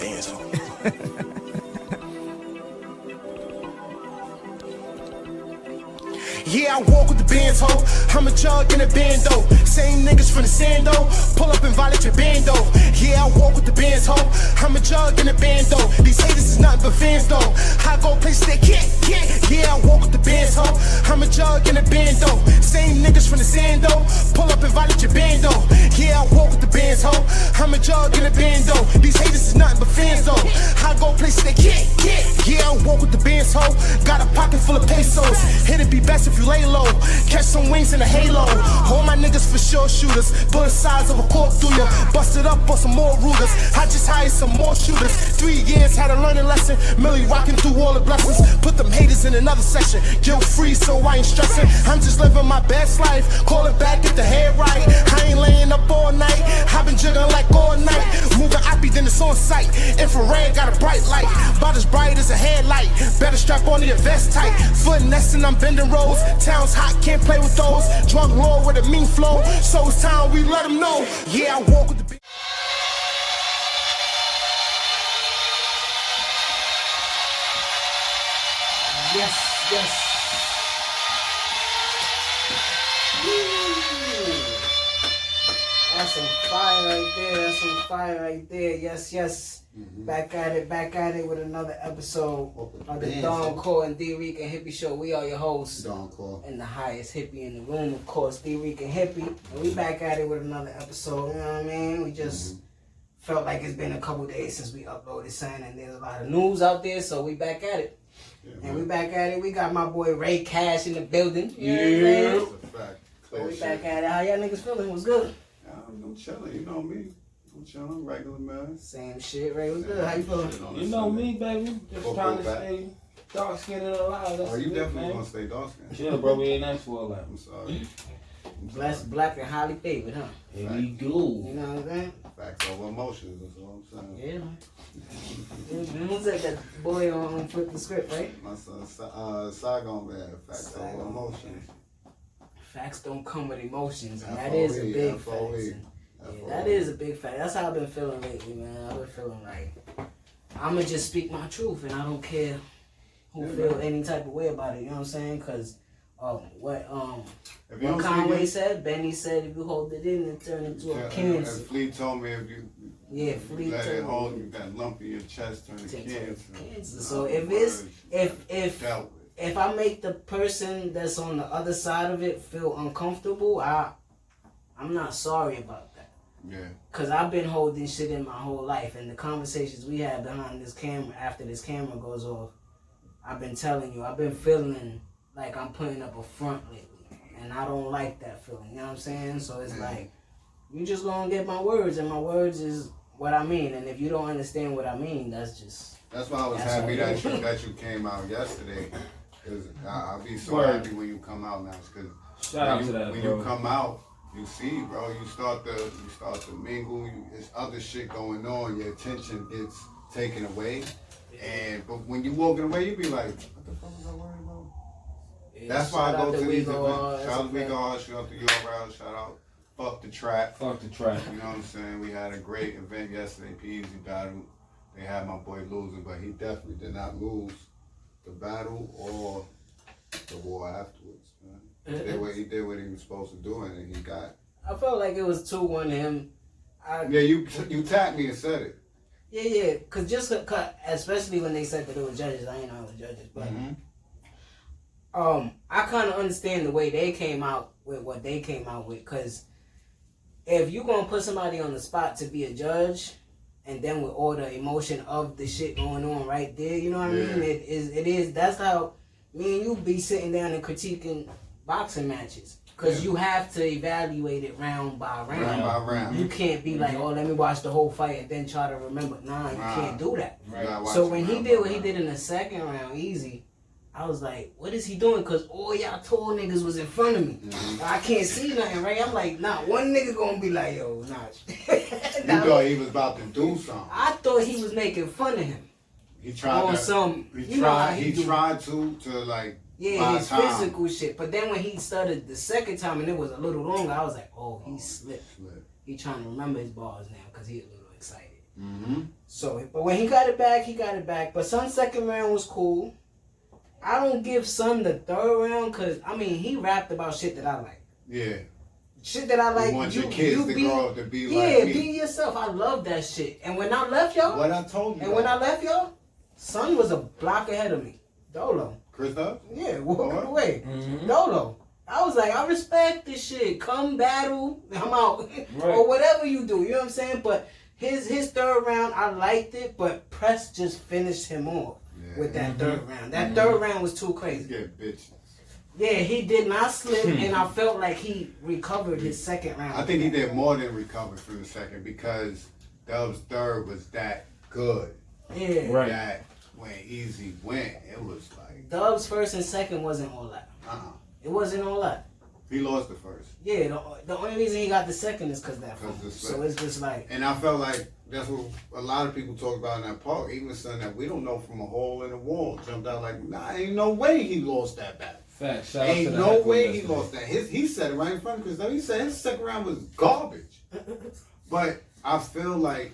bandz, ho. Yeah, I walk with the bandz, ho. I'm a jug in a bando. Same niggas from the sando. Pull up and violate your bando. Yeah, I walk with the bandz, ho. I'm a jug in a bando. These haters is nothing but fans, though. I go places they can't. Yeah, I walk with the bandz, ho. I'm a jug in a bando. Same niggas from the sando. Pull up and violate your bando. Yeah, I walk with the bandz, ho. I'm a jug in a bando. These haters is nothing but fans, though. I go places they can't. Yeah, I walk with the bandz, ho. Got a pocket full of pesos. It'd be best if you lay low. Catch some wings in a halo. All my niggas for sure shooters. Bullet size of a cork through ya. Busted up on some more Rugers. I just hired some more shooters. 3 years had a learning lesson. Millie rocking through all the blessings. Put them haters in another section. Guilt free, so I ain't stressing. I'm just living my best life. Call it back, get the head right. I ain't laying up all night. I've been jiggling like all night. Moving oppie, then it's on sight. Infrared got a bright light. About as bright as a headlight. Better strap on your vest tight. Foot nesting, I'm bending rows. Town's hot, can't play with those. Drunk lord with a mean flow. So it's time we let them know. Yeah, I walk with the big. Yes. Woo. That's some fire right there. Yes. Back at it with another episode of the Thedoncoreanddricanhippieshow. Show. We are your hosts. Thedoncore. And the highest hippie in the room, of course, Dricanhippie. And we back at it with another episode, you know what I mean? We just felt like it's been a couple days since we uploaded something, and there's a lot of news out there, so we back at it. Yeah, and we back at it. We got my boy Ray Cash in the building. You know what I'm saying? That's a fact. So we back at it. How y'all niggas feeling? What's good? I'm chilling, you know me. I'm chilling, regular man. Same shit, Ray. What's good? How you feeling? You know me, baby. Just trying to stay dark skinned and alive. Oh, you definitely gonna stay dark skinned. Chill, bro. We ain't asked for a lot. I'm sorry. Blessed, black, and highly favored, huh? Here we go. You know what I'm saying? Facts over emotions, that's all I'm saying. Yeah, man. Who's that boy on Flip the Script, right? My son, Saigon man, facts over emotions. Facts don't come with emotions, and that FOE, is a big fact. FOE. Yeah, that is a big fact. That's how I've been feeling lately, man. I've been feeling like I'ma just speak my truth, and I don't care who feel any type of way about it. You know what I'm saying? Because what Conway said, Benny said, if you hold it in, it turn into a cancer. And Flea told me if you let it hold, you got lump in your chest, turn to cancer. So if I make the person that's on the other side of it feel uncomfortable, I'm not sorry about that. Yeah. Cause I've been holding shit in my whole life, and the conversations we had behind this camera, after this camera goes off, I've been telling you, I've been feeling like I'm putting up a front lately, and I don't like that feeling. You know what I'm saying? So it's like, you just gonna get my words, and my words is what I mean. And if you don't understand what I mean, that's why I was happy that you came out yesterday. Cause I'll be so happy when you come out now. Cause when you come out, you see, bro, you start to mingle. There's other shit going on. Your attention gets taken away, but when you walking away, you be like, what the fuck was I worried about? Yeah, that's why I go to these events. Shout out to WeGo, shout out to URL, shout out Fuck the Trap. Fuck the Trap. You know what I'm saying? We had a great event yesterday. P-Easy battle. They had my boy losing, but he definitely did not lose the battle or the war afterwards, man. He did what he was supposed to do, and he got. I felt like it was 2-1 him. You tapped me and said it. Yeah, cause especially when they said that it was judges, I ain't know it was judges, but I kind of understand the way they came out with what they came out with, cause if you gonna put somebody on the spot to be a judge, and then with all the emotion of the shit going on right there, you know what I mean? It is. That's how me and you be sitting down and critiquing boxing matches. Because you have to evaluate it round by round. Round by round. You can't be like, oh, let me watch the whole fight and then try to remember. Nah, you can't do that. Right. So when he did what he did in the second round, easy, I was like, what is he doing? Because all y'all tall niggas was in front of me. I can't see nothing, right? I'm like, nah, one nigga gonna be like, yo, nah. You thought he was about to do something. I thought he was making fun of him. He tried on he tried to like his physical shit. But then when he started the second time and it was a little longer, I was like, oh, he slipped. He trying to remember his bars now because he a little excited. So, but when he got it back, he got it back. But Son's second round was cool. I don't give Son the third round because, I mean, he rapped about shit that I like. Yeah. Shit that I like. You want your kids to grow up to be like me. Yeah, be yourself. I love that shit. And when I left y'all. What I told you. And when I left y'all, Son was a block ahead of me. Dolo. Chris Dubs? Yeah, walking away. Dolo. I was like, I respect this shit. Come battle. I'm out. Right. Or whatever you do. You know what I'm saying? But his third round, I liked it. But Press just finished him off with that third round. That third round was too crazy. Get bitches. Yeah, he did not slip, and I felt like he recovered his second round. I think he did more than recover from the second because Dub's third was that good. Yeah. Right. That when Easy went, it was like... Dub's first and second wasn't all that. It wasn't all that. He lost the first. Yeah, the only reason he got the second is because that phone. So it's just like... And I felt like that's what a lot of people talk about in that park. Even son that we don't know from a hole in the wall jumped out like, nah, ain't no way he lost that battle. Facts. Ain't no way he lost that. He said it right in front of Chris. He said his second round was garbage. But I feel like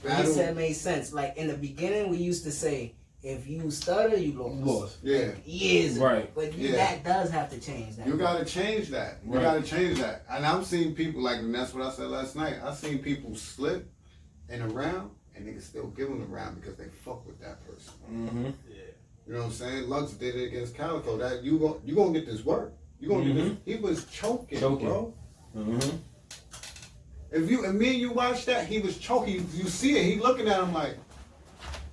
what he said made sense. Like in the beginning, we used to say, if you stutter, you lost. Yeah. Years. Right. But that does have to change. That you got to change that. You got to change that. And I'm seeing people like, and that's what I said last night. I seen people slip in a round and niggas still give them the round because they fuck with that person. Yeah. You know what I'm saying? Lux did it against Calico. That you gonna get this work. You gonna get this. He was choking, bro. If me and you watch that, he was choking. You see it. He looking at him like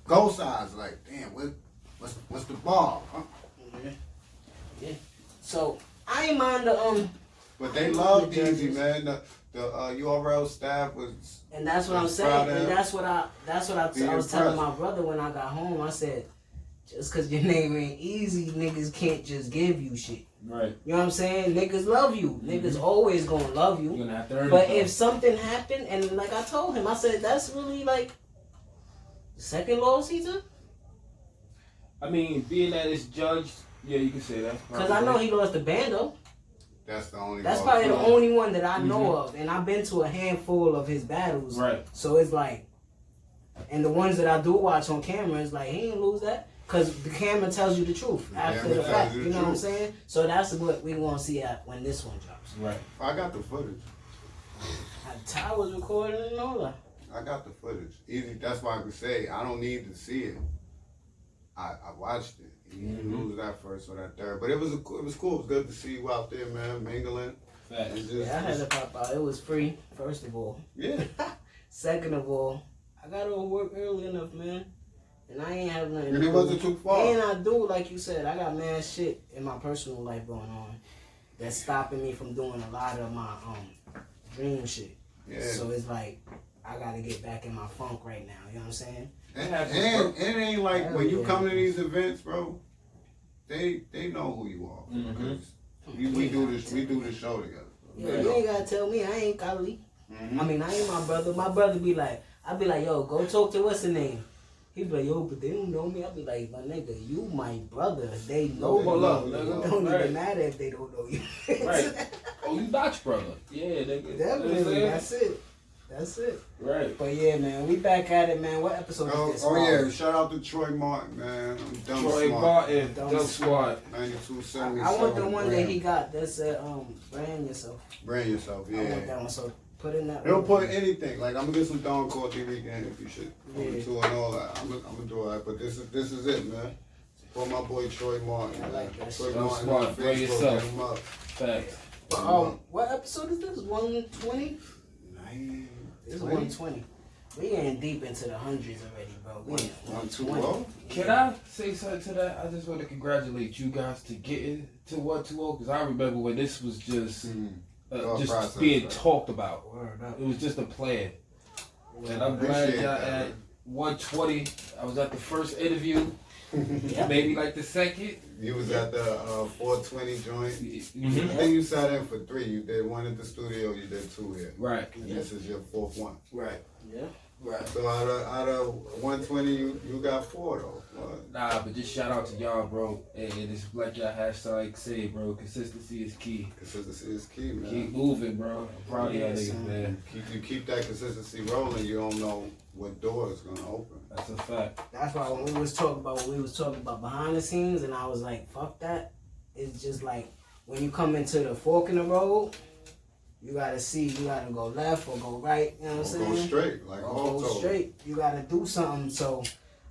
ghost eyes. Like, damn, what's the ball? Huh? Yeah. So I ain't mind the But they loved Easy, man. The URL staff was. And that's what I'm saying. And that's what I was telling my brother when I got home. I said, just because your name ain't Easy, niggas can't just give you shit. Right. You know what I'm saying? Niggas love you. Niggas always gonna love you. You're gonna have to earn but if something happened, and like I told him, I said, that's really like the second loss he took? I mean, being that it's judged, yeah, you can say that. Because I know he lost the bando. That's the only. That's probably the only one that I know of. And I've been to a handful of his battles. Right. So it's like, and the ones that I do watch on camera, it's like, he ain't lose that. Because the camera tells you the truth after the fact. You know what I'm saying? So that's what we want to see when this one drops. Right. I got the footage. Ty was recording and all that. I got the footage. Easy. That's why I could say I don't need to see it. I watched it. You didn't lose that first or that third, but it was cool. It was good to see you out there, man, mingling. I had to pop out. It was free. First of all. Yeah. Second of all, I got to work early enough, man. And I ain't have nothing. And it wasn't too far. And I do, like you said, I got mad shit in my personal life going on that's stopping me from doing a lot of my dream shit. Yeah. So it's like I gotta get back in my funk right now. You know what I'm saying? And it ain't like when you come to these events, bro. They know who you are because we do the show together. Yeah, you ain't gotta tell me. I ain't Kali. I mean, I ain't my brother. My brother be like, I be like, yo, go talk to what's the name. He be like, yo, but they don't know me. I be like, my nigga, you my brother. They know you. Don't even matter if they don't know you. Right. Oh, you Dot's brother. Yeah, nigga. Definitely. That's it. Right. But yeah, man, we back at it, man. What episode is this? Oh yeah, shout out to Troy Martin, man. Troy Martin, Dumb Squad. 9277. I want the one that he got that said, brand yourself. Brand yourself, yeah. I want that one, so put in that. They'll put anything. Like I'm gonna get some Thedoncoreanddricanhippieshow shit. And all that. I'm gonna do all that. But this is it, man. For my boy Troy Martin. I like that Troy shit. Martin on Facebook, Brand yourself. hit him up. Facts. What episode is this? 120? This is 120. We getting deep into the hundreds already, bro. We in 120. Can I say something to that? I just want to congratulate you guys to getting to 120 because I remember when this was just being talked about. It was just a plan. And I'm glad y'all at 120. I was at the first interview, maybe like the second. You was at the 420 joint. I think you sat in for 3. You did 1 at the studio, you did 2 here. Right. And this is your 4th one. Right. Yeah. Right. So out of 120, you got 4 though. What? Nah, but just shout out to y'all, bro. And it's like y'all hashtag say, bro. Consistency is key. Consistency is key, man. Keep moving, bro. I'm proud of y'all niggas, man. You keep that consistency rolling. You don't know what door is gonna open. That's a fact. That's why when we was talking about behind the scenes, and I was like, fuck that. It's just like when you come into the fork in the road, you gotta see, you gotta go left or go right. You know what I'm saying? Go straight, like or go straight. You gotta do something. So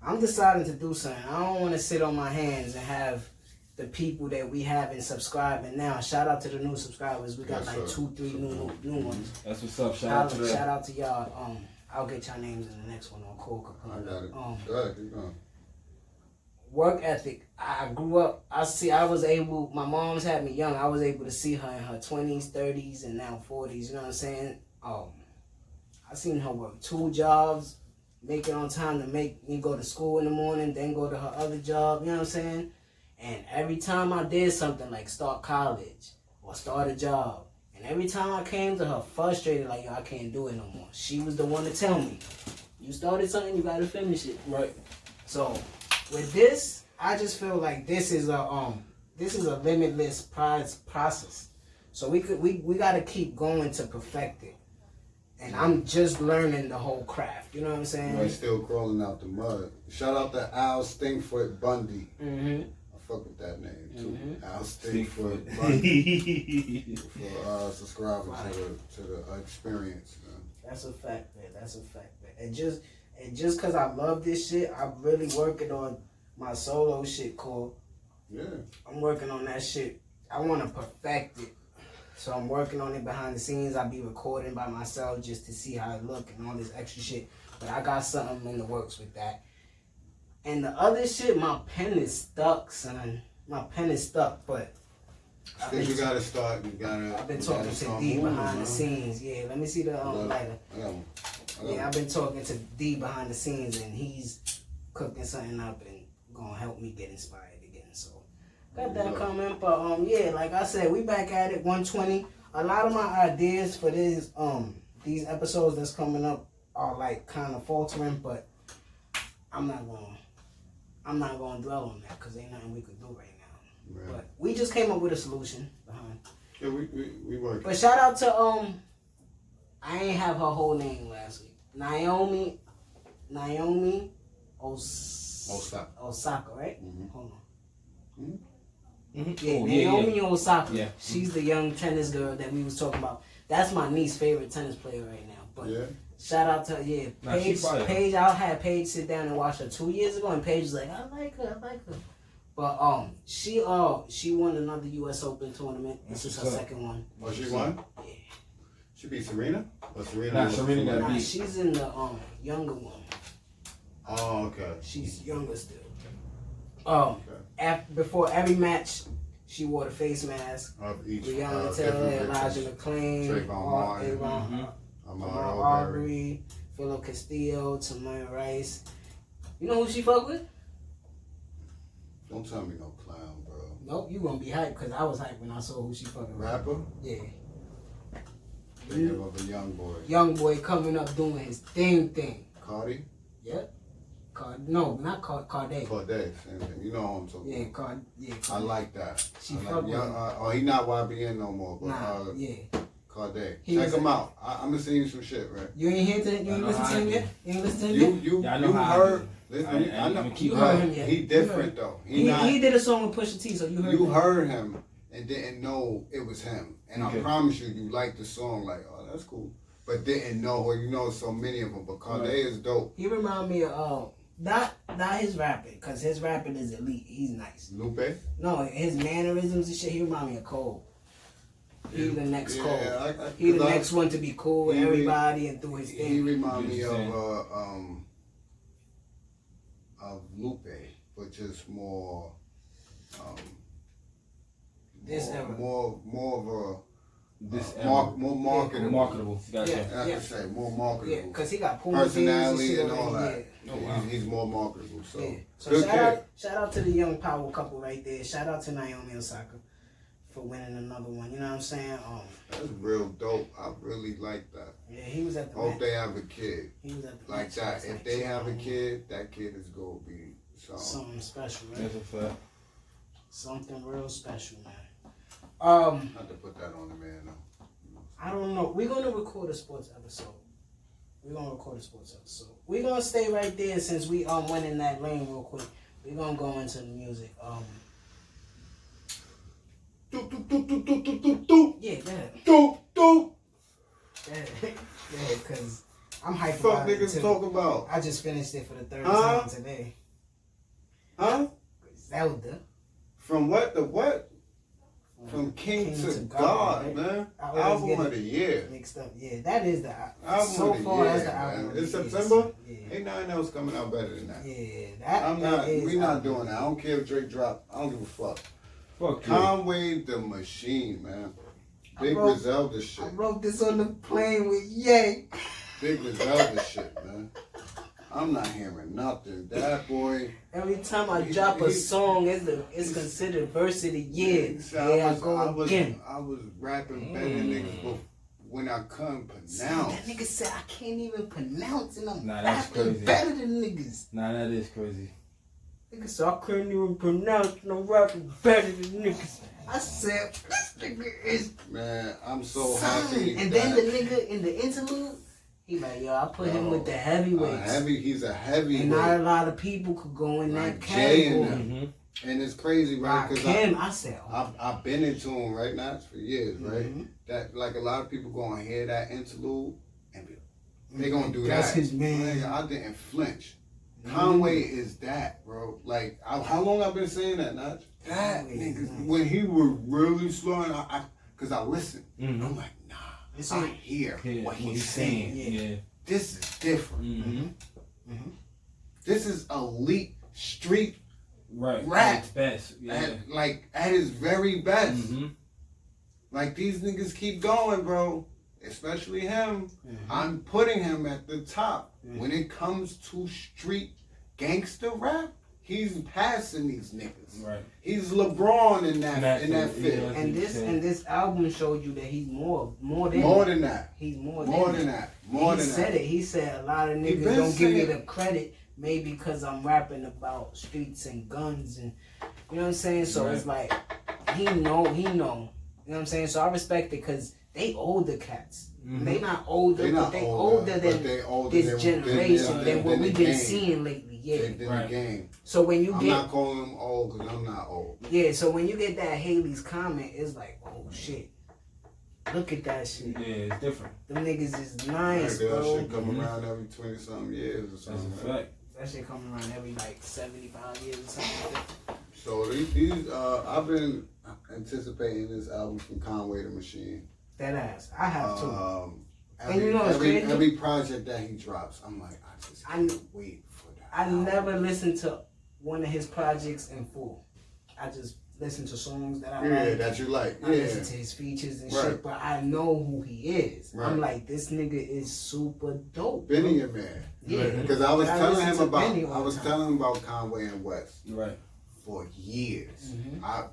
I'm deciding to do something. I don't want to sit on my hands and have the people that we haven't subscribing now. Shout out to the new subscribers. We got like 2-3 new ones. That's what's up. Shout out to y'all. I'll get y'all names in the next one on Cool. I got it. Go ahead, keep going. Work ethic. I grew up. My mom's had me young. I was able to see her in her 20s, 30s, and now 40s. You know what I'm saying? I seen her work 2 jobs, make it on time to make me go to school in the morning, then go to her other job. You know what I'm saying? And every time I did something like start college or start a job, and every time I came to her frustrated, like, yo, I can't do it no more. She was the one to tell me, you started something, you gotta finish it. Right. So with this, I just feel like this is a limitless process. So we gotta keep going to perfect it. And I'm just learning the whole craft. You know what I'm saying? You're still crawling out the mud. Shout out to Al Stinkfoot Bundy. Mm-hmm. I fuck with that name too. Mm-hmm. Al Stinkfoot Bundy. For subscribing to the experience, man. That's a fact, man. That's a fact, man. And just cause I love this shit, I'm really working on my solo shit, Cole. Yeah. I'm working on that shit. I want to perfect it. So I'm working on it behind the scenes. I'll be recording by myself just to see how it look and all this extra shit. But I got something in the works with that. And the other shit, my pen is stuck, son. My pen is stuck, but I think you gotta start. I've been talking to D behind the scenes. Yeah, let me see the lighter. Yeah, I've been talking to D behind the scenes, and he's cooking something up and gonna help me get inspired again. So got that coming. But yeah, like I said, we back at it. 120. A lot of my ideas for these episodes that's coming up are like kind of faltering, but I'm not gonna dwell on that because ain't nothing we could do right now. Right. But we just came up with a solution behind. Yeah, we work. But shout out to I ain't have her whole name last week. Naomi Osaka, right? Mm-hmm. Hold on. Mm-hmm. Mm-hmm. Yeah, Naomi Osaka. Yeah. She's the young tennis girl that we was talking about. That's my niece's favorite tennis player right now. But yeah. Shout out to Paige. I had Paige sit down and watch her 2 years ago, and Paige was like, I like her. But she won another U.S. Open tournament. This is her second one. Oh, she won? Yeah. She beat Serena? Or Serena? Serena got beat. She's in the younger one. Oh, okay. She's younger still. Before every match, she wore the face mask. Of each. Rihanna Taylor, Elijah McClain, Trayvon Martin, Amara Aubrey, Philip Castillo, Tamaya Rice. You know who she fuck with? Don't tell me no clown, bro. Nope, you gonna be hyped because I was hyped when I saw who she fucking with. Rapper? Yeah. Thinking of a young boy. Young boy coming up doing his thing. Cardi? Yep. No, not Cardi. Cardi, same thing. You know what I'm talking about. Cardi. I like that. She fuck with he not YBN no more, but Cardi. Check him out. I'm gonna send you some shit, right? You ain't hear that? You ain't listen to him yet? You ain't listen to him yet? You heard. Listen, I know. You heard him yet? He different though. He did a song with Pusha T, so you heard him. You heard him and didn't know it was him. And I promise you liked the song, like, oh, that's cool. But didn't know, or you know so many of them. But Cardi is dope. He remind me of, not his rapping, because his rapping is elite. He's nice. Lupe? No, his mannerisms and shit, he remind me of Cole. He the next Cole. He the next one to be cool with everybody and do his thing. He remind me of Lupe, but just more more of a more marketable. Marketable. Gotcha. I can say more marketable. Yeah, because he got personality and all that. Yeah. Oh, wow. He's more marketable. So, so shout out to the young power couple right there. Shout out to Naomi Osaka. for winning another one. You know what I'm saying? That's real dope. I really like that. Yeah, he was at the. Hope they have a kid. He was at the like that. If they have a kid, that kid is gonna be something special, man. That's a fact. Something real special, man. Not to put that on the man, though. I don't know. We're gonna record a sports episode. We're gonna stay right there since we went in that lane real quick. We're gonna go into the music. Yeah, cause I'm hyped Fuck about it niggas too. talk about. I just finished it for the third time today. Huh? Zelda. From what to what? From King to God, right? man. Album of the year. Mixed up. Yeah, that is the album so of the far year, that's the album. man. It's September? Yeah. Ain't nothing else coming out better than that. Yeah, we not doing that. I don't care if Drake drop. I don't give a fuck. Fuck Conway the Machine, man. Big Griselda shit. I wrote this on the plane with Ye. Big Griselda shit, man. I'm not hearing nothing. That boy. Every time I drop a song, it's considered verse of the year. I was rapping better than niggas when I couldn't pronounce. That nigga said I can't even pronounce and I'm that's rapping crazy. better than niggas. Nah, that is crazy. Nigga said I couldn't even pronounce and I'm rapping better than niggas. I said, this nigga is... Man, I'm so happy. And then the nigga in the interlude, he like, yo, I put him with the heavyweights. He's a heavyweight. And not a lot of people could go in that category. And it's crazy, right? Because I've been into him right now for years, right? That like a lot of people gonna hear that interlude and they gonna do That's that. His man. Like, I didn't flinch. Conway is that, bro. Like, how long I've been saying that, Notch? That nigga, when he was really slowing, cause I listened. I'm like, nah, I hear what he's saying. Yeah. This is different. This is elite street rap. At its best. Yeah. At his very best. Like, these niggas keep going, bro. Especially him. I'm putting him at the top. When it comes to street gangster rap, he's passing these niggas. Right. He's LeBron in that field. Yeah, and this album showed you that he's more than that. He's more than that. He said it. He said a lot of niggas don't give me the credit, maybe because I'm rapping about streets and guns and you know what I'm saying. So it's like he know. You know what I'm saying. So I respect it because they older cats. They not older, but they older than this generation than what we've been seeing lately. Yeah. Game. So when you I'm not calling them old because I'm not old. Yeah. So when you get that Haley's comment, it's like, oh shit. Look at that shit. Yeah, it's different. Them niggas is nice, bro. bro. That shit come around every 20-something years or something. That's a fact. That shit come around every like 75 years or something like that. So these I've been anticipating this album from Conway the Machine. That ass. I have too. And you know what's crazy? Every project that he drops, I'm like, I just can't wait for that. I never listened to one of his projects in full. I just listen to songs that I like. Yeah, that you like. I listen to his features and shit, but I know who he is. Right. I'm like, this nigga is super dope. Benny a man. Yeah. Because I was telling him about Conway and West. Right. For years.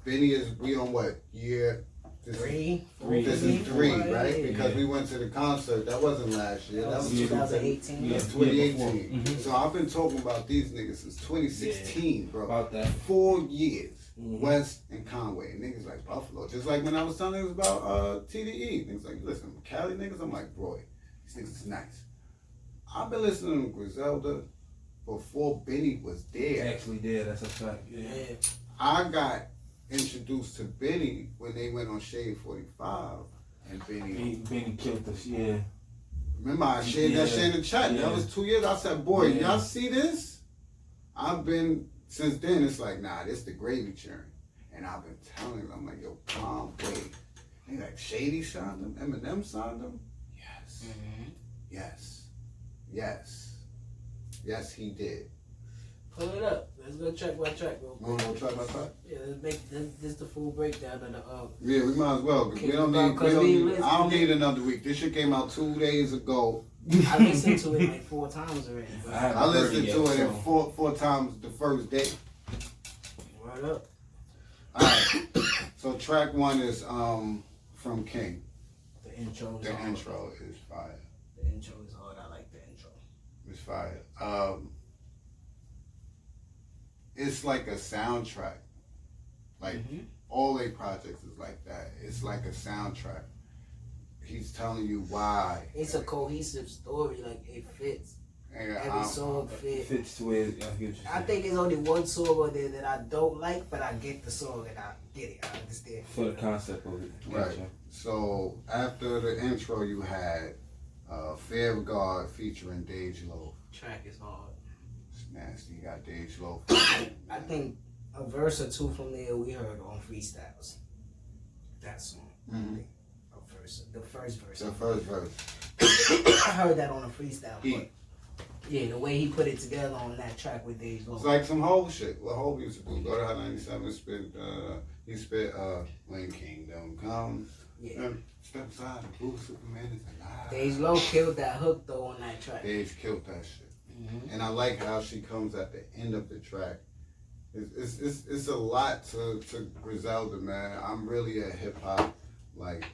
Benny we on what year? Three. This is three, right? Yeah. Because we went to the concert. That wasn't last year. That was 2018. Yeah, 2018. So I've been talking about these niggas since 2016, bro. About that. 4 years. West and Conway. And niggas like Buffalo. Just like when I was telling niggas about TDE. Niggas like, listen, Cali niggas, I'm like, bro, these niggas is nice. I've been listening to Griselda before Benny was there. Actually there, that's a fact. Yeah. I got introduced to Benny when they went on Shade 45 and Benny killed us, yeah. Remember I shared that shit in the chat. That was 2 years. I said, boy, y'all see this? I've been, since then, it's like, nah, this the gravy churn. And I've been telling him, I'm like, yo, calm, wait. They like, Shady signed him? Eminem signed him? Yes. Yes. Yes. Yes, he did. Pull it up. Let's go track by track, bro. You want to go track by track? Yeah, let's make this the full breakdown of the Yeah, we might as well. Cause we don't need. I don't need another week. This shit came out 2 days ago. I listened to it like 4 times already. I listened to it in four times the first day. Right up. All right. So track 1 is from King. The intro is The hard. intro is fire. The intro is hard. I like the intro. It's fire. It's like a soundtrack. Like all their projects is like that. It's like a soundtrack. He's telling you why. It's a cohesive story. Like it fits. And Every song fits to it. I think there's only one song on there that I don't like, but I get the song and I get it. I understand. For the concept of it. Right. So after the intro, you had Fair Regard featuring Dej Loaf. Track is hard. It's nasty. You got Dej Loaf. I think a verse or two from there we heard on freestyles. That song. Mm-hmm. A verse. The first verse. The first verse. I heard that on a freestyle. But yeah, the way he put it together on that track with Dej Loaf. It's like some whole shit. What Hov used to do. Go to Hot 97, he spit, when Kingdom Comes. Yeah. Step aside, the blue Superman is alive. Dej Loaf killed that hook though on that track. Dej killed that shit. And I like how she comes at the end of the track. It's a lot to Griselda, man. I'm really a hip hop, like,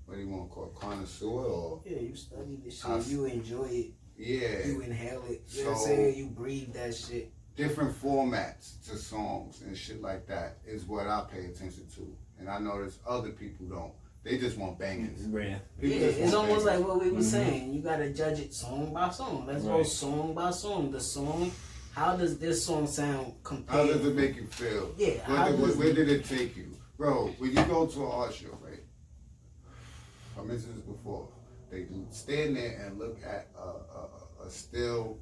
what do you want to call it, connoisseur? Or, Yeah, you study this shit, you enjoy it. Yeah. You inhale it. You know what I'm saying? You breathe that shit. Different formats to songs and shit like that is what I pay attention to. And I know there's other people don't. They just want bangers. Yeah, it's almost like what we were saying. You gotta judge it song by song. Let's go song by song. The song, how does this song sound compared? How does it make you feel? Yeah. Where did it take you? Bro, when you go to an art show, right? I mentioned this before. They stand there and look at a still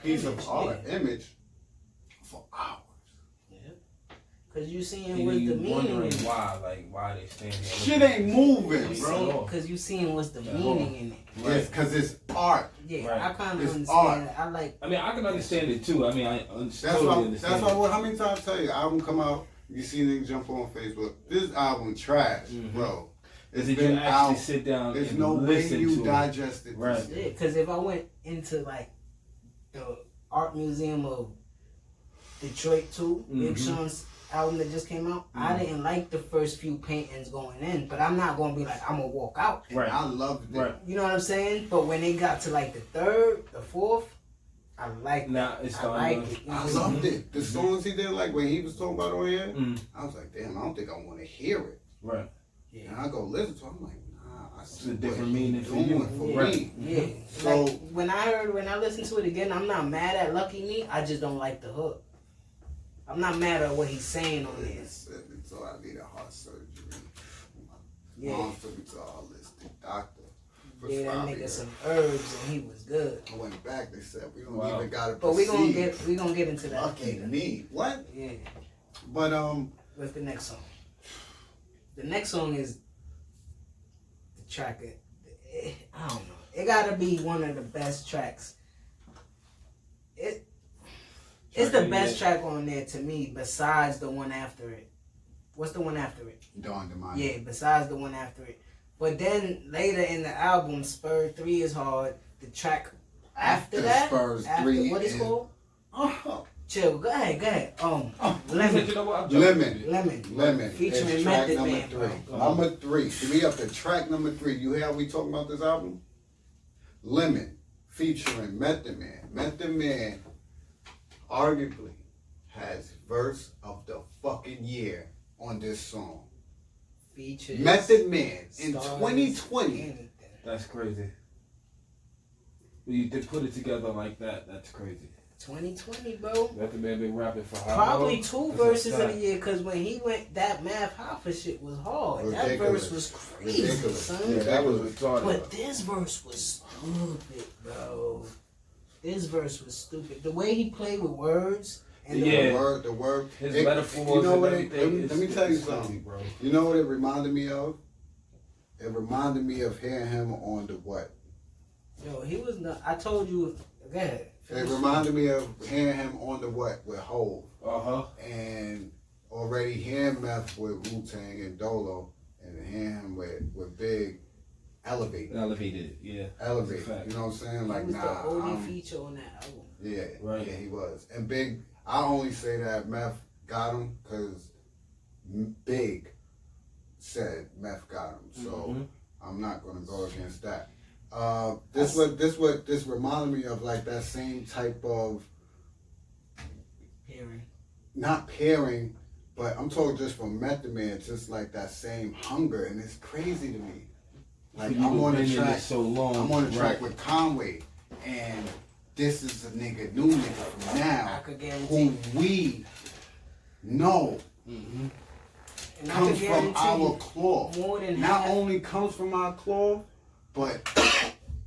piece of art, image, for hours. Cause you seeing what's the meaning. Why they stand there? Shit ain't moving, bro. Cause you seeing what's the meaning in it. Right. Yes, cause it's art. Yeah, I kind of understand. Art. I mean, I can understand it too. I mean, I understand. That's why. How many times I tell you, album come out, you see niggas jump on Facebook. This album trash, bro. It's been out. Sit down. There's no way you digest it. Right. Yeah, cause if I went into like the art museum of Detroit too, Big Sean's album that just came out, I didn't like the first few paintings going in, but I'm not gonna be like, I'm gonna walk out. Right. I loved it. Right. You know what I'm saying? But when they got to like the third, the fourth, I liked it. I liked it. I loved it. The songs he did, like when he was talking about on here, I was like, damn, I don't think I want to hear it. Right. Yeah. And I go listen to it, I'm like, nah, I see a different meaning for you. Me. Yeah. So like, when I listened to it again, I'm not mad at Lucky Me. I just don't like the hook. I'm not mad at what he's saying on this. So I need a heart surgery. Yeah. Mom took me to a holistic doctor. Yeah, that nigga some herbs and he was good. I went back. They said we don't even gotta. But we gonna get into that. Lucky me. What? Yeah. But what's the next song? The next song is the track. I don't know. It gotta be one of the best tracks. It's the best track on there to me, besides the one after it. What's the one after it? Dawn Demonic. Yeah, besides the one after it. But then later in the album, Spur 3 is hard. The track after that, Spurs 3 what is it called? Chill. Go ahead. Lemon. Featuring Method Man. Number 3. So we up to track number 3. You hear how we talking about this album? Lemon, featuring Method Man. Method Man arguably has verse of the fucking year on this song. Features Method Man in 2020. That's crazy. You did put it together like that. That's crazy. 2020, bro. Method Man been rapping for how Probably long? 2 verses of the year, because when he went, that Math Hoffa shit was hard. Ridiculous. That verse was crazy, son. Yeah, that was retarded. But this verse was stupid, bro. This verse was stupid. The way he played with words and the word, his metaphors. You know what? Let me tell you something, bro. You know what it reminded me of? It reminded me of hearing him on the what? Yo, he was not. I told you. Go ahead. It reminded me of hearing him on the what with Hov. And already hearing Meth with Wu-Tang and Dolo, and hearing him with Big. Elevated, yeah. Elevated. You know what I'm saying? Like, he was the only feature on that album. Yeah, right. Yeah, he was. And Big, I only say that Meth got him because Big said Meth got him. So I'm not gonna go against that. This reminded me of like that same type of Pairing. Not pairing, but I'm talking just from Method Man, just like that same hunger, and it's crazy to me. Like I'm on the track so long. I'm on the track with Conway, and this is a new nigga from now who we know comes from our cloth. Not only comes from our cloth, but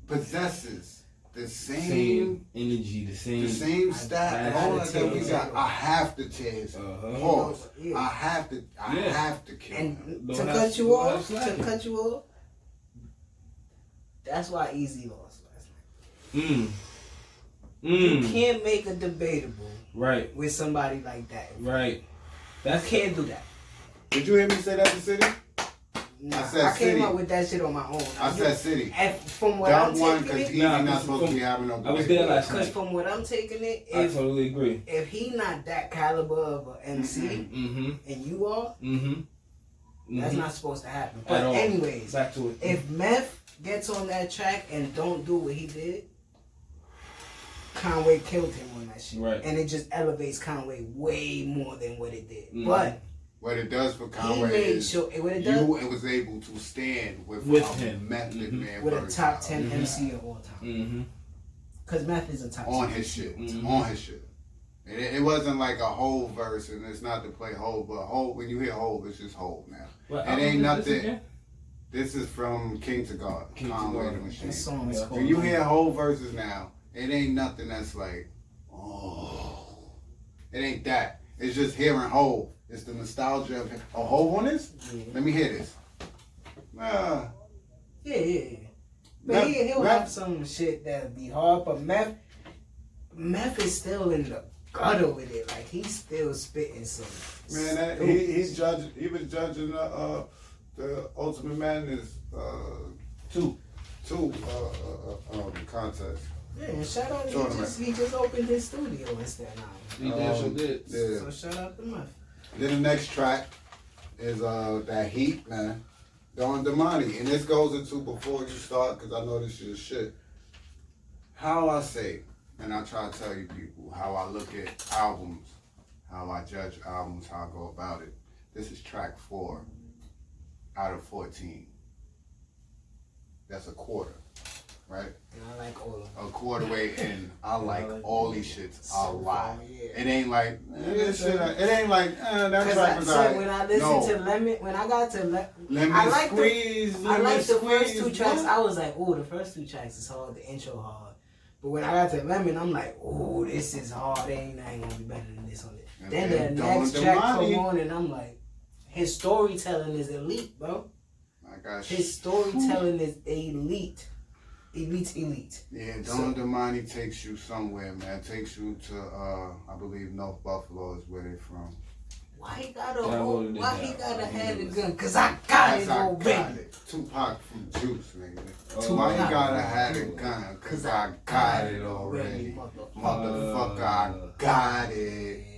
possesses the same energy, the same stat, and all that we got. I have to tear his pause. I have to kill him. And to cut you off, that's why Easy lost last night. You can't make a debatable with somebody like that. Right. That can't do that. Did you hear me say that to City? Nah, I said I came City. up with that shit on my own. I said City. And from what I'm taking because Easy not supposed to be having no. I was there last night. Because from what I'm taking it, I totally agree. If he not that caliber of an MC, and you are, that's not supposed to happen. But anyways, back to it. If Meth gets on that track and don't do what he did, Conway killed him on that shit. Right. And it just elevates Conway way more than what it did. But what it does for Conway is you was able to stand with him, Method Man, with a top 10 MC of all time. Because Meth is a top 10 on his shit, on his shit. It wasn't like a whole verse, and it's not to play whole, but whole. When you hear whole, it's just whole now. It ain't nothing. This is from King to God, Conway the Machine. This song is when you hear whole verses now, it ain't nothing that's like, it ain't that. It's just hearing whole. It's the nostalgia of a whole on this. Yeah. Let me hear this. Yeah. But he'll have some shit that'll be hard. But Meth is still in the gutter with it. Like he's still spitting some. Man, he was judging the Ultimate Madness 2 contest. Yeah, and shout out he just opened his studio in Staten Island. He did. So shout out to Meth. Then the next track is that Heat, man. Don Damani. And this goes into before you start, because I know this is shit. How I say, and I try to tell you people how I look at albums, how I judge albums, how I go about it. This is track 4 out of 14. That's a quarter, right? And I like all of them. A quarter way in, I like all these shits a lot. It ain't like, that track was alright. When I listened to Lemon, when I got to Lemon I like Squeeze, I like the first 2 tracks. I was like, ooh, the first 2 tracks is hard, the intro hard. But when I got to Lemon, I'm like, ooh, this is hard. I ain't gonna be better than this on it. Then the next track come on, and I'm like, his storytelling is elite, bro. His storytelling is elite. Elite. Yeah, Don Damani takes you somewhere, man. Takes you to, I believe North Buffalo is where they from. Why he gotta have the gun? Cause I got it already. Tupac from Juice, nigga. Why you gotta have the gun? Cause I got it already. Motherfucker, I got it.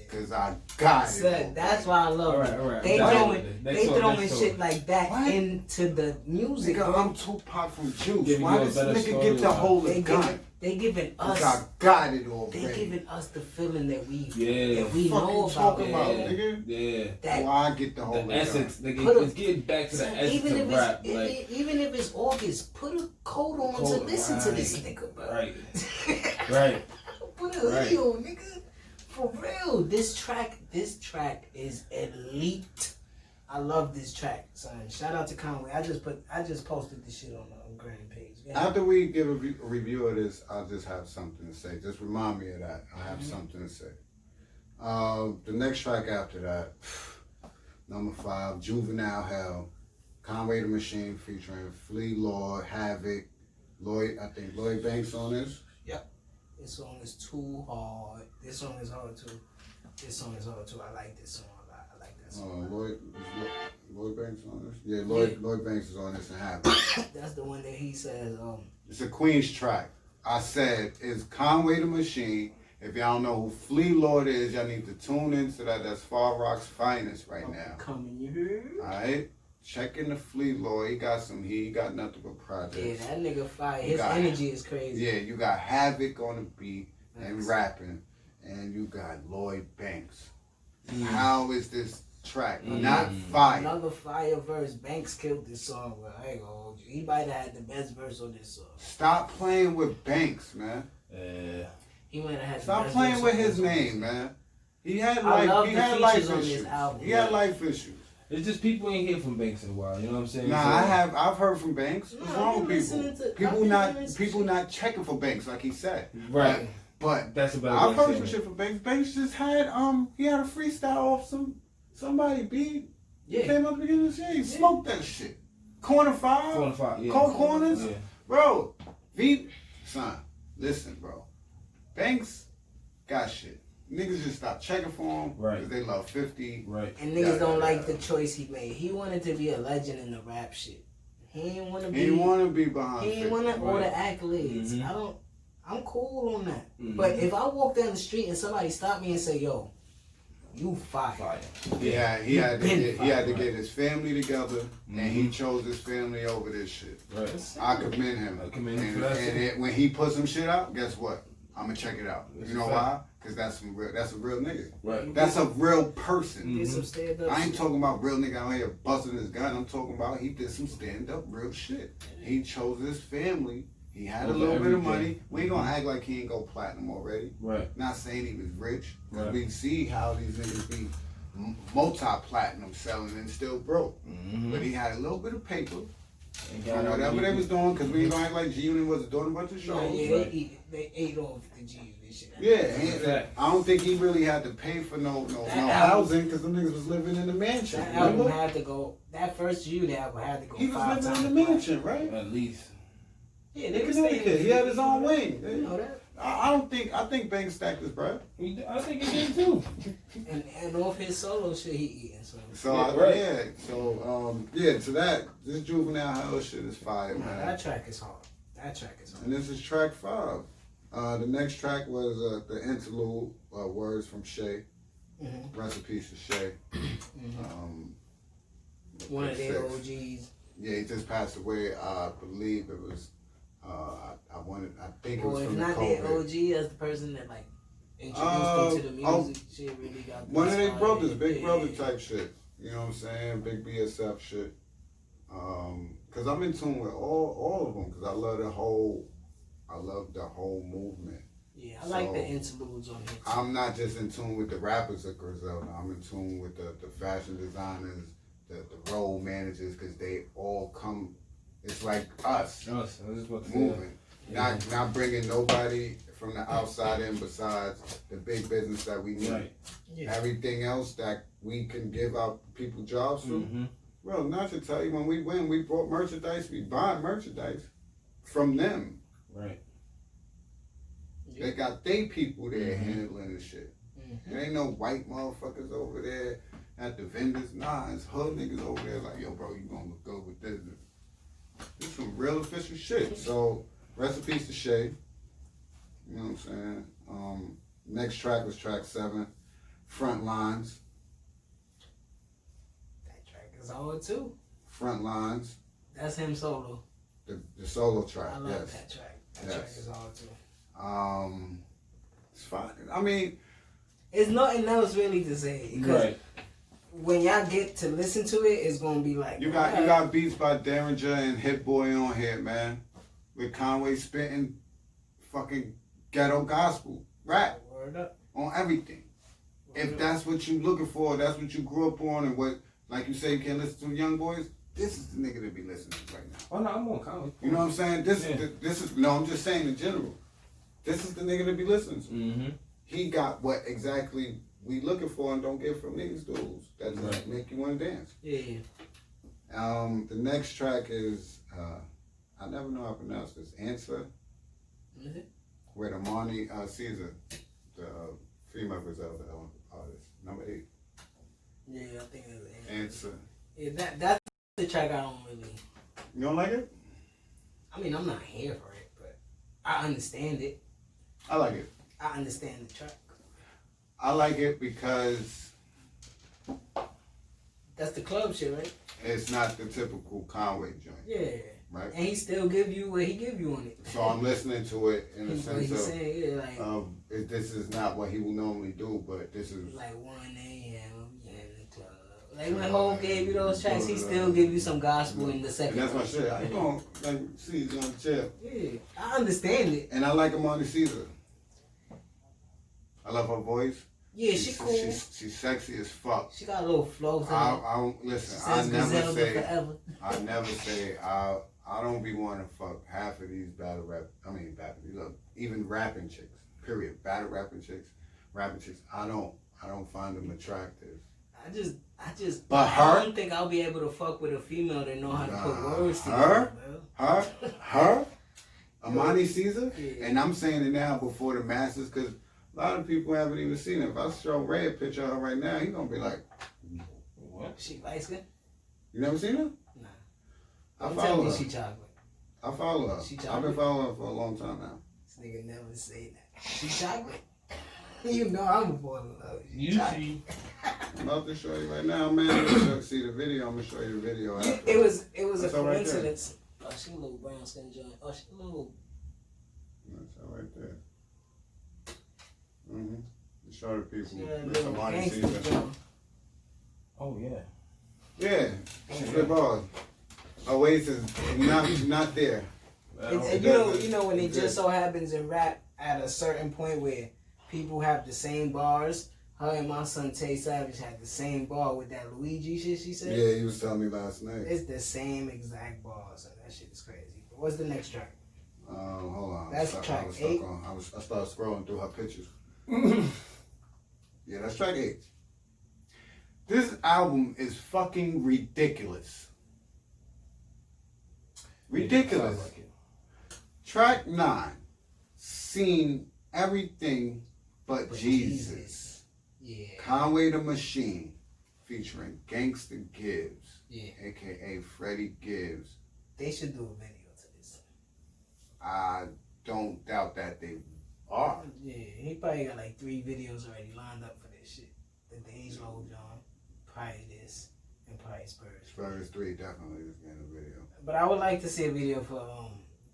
Cause I got it. That's why I love it. They throwing shit like that into the music. Nigga, I'm Tupac from Juice. Why does nigga get the whole gun? They giving us. I got it already. They giving us the feeling that we know about. Nigga. That why I get the whole essence. Let's get back to the essence of rap. Even if it's August, put a coat on to listen to this nigga, bro. Right. Put a hoodie on, nigga. For real, this track is elite. I love this track, son. Shout out to Conway. I just posted this shit on the Grand page. Yeah. After we give a review of this, I'll just have something to say. Just remind me of that. I have something to say. The next track after that, number 5, Juvenile Hell, Conway the Machine featuring Flea Lord, Havoc, Lloyd Banks on this. Yep. This song is too hard. This song is hard too. I like this song a lot. I like that song. Lloyd Banks on this? Yeah, Lloyd Banks is on this and Havoc. That's the one that he says, It's a Queen's track. I said, it's Conway the Machine If y'all don't know who Flea Lord is, y'all need to tune into that. That's Far Rock's finest right now. Coming here. Alright? Check in the Flea Lord. He got some heat. He got nothing but projects. Yeah, that nigga fire. His energy is crazy. Yeah, you got Havoc on the beat and rapping. And you got Lloyd Banks. How is this track not fire? Another fire verse. Banks killed this song. Well, I ain't gonna hold you. He might have had the best verse on this song. Stop playing with Banks, man. He might have had. Stop playing with his name, man. He had life. He had life issues. He had life issues. It's just people ain't hear from Banks in a while. You know what I'm saying? Nah, I've heard from Banks. What's wrong with people? People not checking for Banks like he said. Right. But that's about. I've heard some shit from Banks. Banks just had he had a freestyle off somebody beat. Yeah. He came up at the beginning of the shit. He smoked that shit. Corner 5. Yeah. Cold corners. Yeah. Bro. Son, listen, bro. Banks got shit. Niggas just stopped checking for him because they love 50. Right. And niggas don't like the choice he made. He wanted to be a legend in the rap shit. He didn't want to be. He didn't want to be behind. He didn't want all the accolades. I'm cool on that. But if I walk down the street and somebody stop me and say, "Yo, you fire." Yeah, he had to get his family together, and he chose his family over this shit. Right. I commend him. When he put some shit out, guess what? I'm gonna check it out. You know why? Because that's a real nigga. Right. That's a real person. Did some stand up. I ain't talking about real nigga out here busting his gun. I'm talking about he did some stand up real shit. He chose his family. He had a little bit of money. We ain't gonna act like he ain't go platinum already. Right. Not saying he was rich. Right. We see how these niggas be multi-platinum selling and still broke. But he had a little bit of paper. And whatever they was doing, because we ain't gonna act like G-Unit wasn't doing a bunch of shows. Yeah, they ate off the G-Unit shit. Yeah, I don't think he really had to pay for no housing, because them niggas was living in the mansion. That album had to go, that first G-Unit album had to go 5 times. He was living in the mansion, right? At least. Yeah, niggas he had his own wing. You know that? I think Banks stacked his bread. I think he did too. and off his solo shit he eating. So this Juvenile Hell shit is fire, man. That track is hard. And this is track 5. The next track was the interlude, Words from Shay. Rest in peace to Shay. One of their OGs. Yeah, he just passed away. I believe it was. I think it was from the COVID. If not their OG, as the person that like introduced them to the music, shit really got. One of their brothers, big brother type shit. You know what I'm saying? Big BSF shit. Cause I'm in tune with all of them. Cause I love the whole movement. Yeah, I like the interludes on here. I'm not just in tune with the rappers of Griselda. I'm in tune with the fashion designers, the road managers, cause they all come. It's like us moving, not bringing nobody from the outside in besides the big business that we need. Right. Yeah. Everything else that we can give out people jobs to. Well, not to tell you, when we win, we brought merchandise. We buy merchandise from them. Right. Yeah. They got they people there handling the shit. There ain't no white motherfuckers over there at the vendors. Nah, it's hood niggas over there like, yo, bro, you gonna look good with this. This is some real official shit. So, rest in peace to Shay. You know what I'm saying? Next track was track 7, Front Lines. That track is hard too. Front Lines. That's him solo. The solo track. I love that track. That track is hard too. It's fine. I mean, it's nothing else really to say. Right. When y'all get to listen to it, it's gonna be like you got beats by Derringer and Hit Boy on here, man. With Conway spitting fucking ghetto gospel rap on everything. If that's what you looking for, that's what you grew up on, and what, like you say, you can't listen to young boys. This is the nigga to be listening to right now. Oh no, I'm on Conway. You know what I'm saying? This is no. I'm just saying in general. This is the nigga to be listening to. He got what exactly we looking for and don't get from these dudes. That just make you want to dance. Yeah. The next track is I never know how to pronounce this. Answer. Is it? Where the Marnie Caesar, the female Griselda artist, number 8. Yeah, I think it's Answer. Yeah, that's the track I don't really. You don't like it? I mean, I'm not here for it, but I understand it. I like it. I understand the track. I like it because that's the club shit, right? It's not the typical Conway joint. Yeah. Right. And he still give you what he give you on it. So I'm listening to it in the sense of saying, yeah, like, this is not what he will normally do, but this is like 1 a.m. in the club. Like when Hov gave you those tracks, he still give you some gospel in the second. And that's my shit. I don't like see he's on the chip. Yeah, I understand it. And I like him on the Caesar. I love her voice. Yeah, she cool. She's sexy as fuck. She got a little flow. I don't listen. I never say. I don't be wanting to fuck half of these even rapping chicks. Period. Battle rapping chicks. I don't find them attractive. But I don't think I'll be able to fuck with a female that know how to put words together. Her. Amani Caesar, yeah. And I'm saying it now before the masses because a lot of people haven't even seen it. If I show Ray a picture of her right now, he gonna be like, "What? She light skin? You never seen her? Nah. I follow her. She chocolate. I follow her. I've been following her for a long time now. This nigga never say that. She chocolate. You know I'm a boy in love. You see. I'm about to show you right now, man. Let's see the video. I'm gonna show you the video. After. It was a coincidence. Right, oh, she a little brown skin joint. Oh, she a little. That's all right there. Show the people. Yeah, Amani Caesar. Oh yeah. Yeah. She's the boss. Oasis is not there. And you know when it just so happens in rap at a certain point where people have the same bars. Her and my son Tay Savage had the same bar with that Luigi shit she said. Yeah, he was telling me last night. It's the same exact bars, and that shit is crazy. But what's the next track? Hold on. That's track 8. I started scrolling through her pictures. Yeah, that's track 8. This album is fucking ridiculous. Ridiculous. Like it. Track 9. Seen everything but Jesus. Yeah. Conway the Machine. Featuring Gangsta Gibbs. Yeah. AKA Freddie Gibbs. They should do a video to this. I don't doubt that they are. Yeah, he probably got like 3 videos already lined up for this shit. The Days Low John, probably this, and probably Spurs. Spurs 3 definitely is getting a video. But I would like to see a video for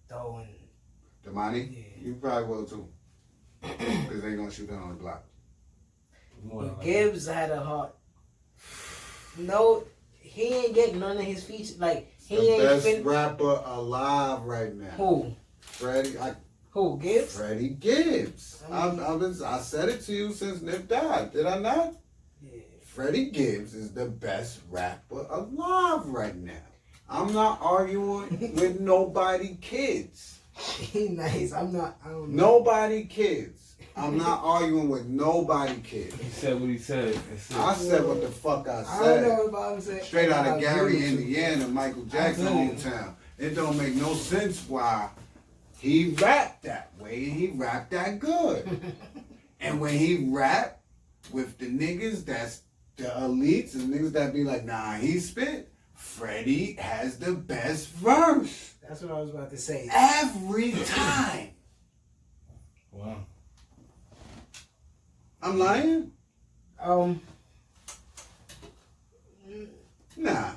Doe and Damani? Yeah. You probably will too. Because they gonna shoot that on the block. But Gibbs had a heart. No, he ain't getting none of his features. Like he the ain't best rapper alive right now. Who? Who? Gibbs? Freddie Gibbs. I said it to you since Nip died. Did I not? Yeah. Freddie Gibbs is the best rapper alive right now. I'm not arguing with nobody kids. He nice. I don't know. Nobody kids. I'm not arguing with nobody kids. He said what he said. I said what the fuck I said. I don't know if I'm saying. Straight out of Gary, Indiana, Michael Jackson hometown. It don't make no sense why he rapped that way. He rapped that good. And when he rapped with the niggas that's the elites and niggas that be like, nah, he spit, Freddie has the best verse. That's what I was about to say. Every time. Wow. I'm lying? Nah. Nah.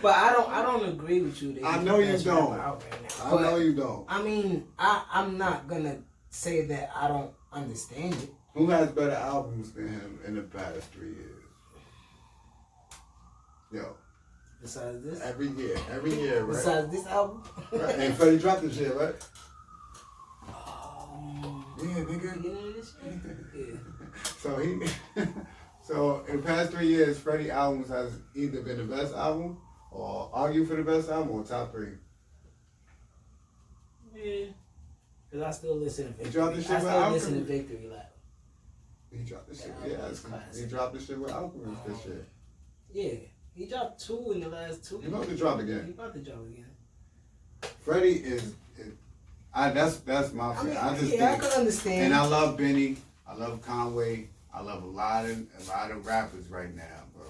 But I don't agree with you. I know you don't. I know you don't. I mean, I'm not gonna say that I don't understand it. Who has better albums than him in the past 3 years? Yo. Besides this? Every year, right? Besides this album? Right. And Freddie dropped this shit, right? Yeah, nigga. Yeah. So in the past 3 years, Freddie albums has either been the best album or argue for the best album or top 3. Yeah. Cause I still listen to Victory. He dropped this shit I with still Alchemist. listen to Victory Lap. He dropped this shit. Yeah, he dropped this shit with Alchemist this shit. Yeah. He dropped 2 in the last 2 years. He about to drop again. He about to drop again. Freddie is that's my favorite. I just think, I can understand. And I love Benny. I love Conway. I love a lot of rappers right now, bro.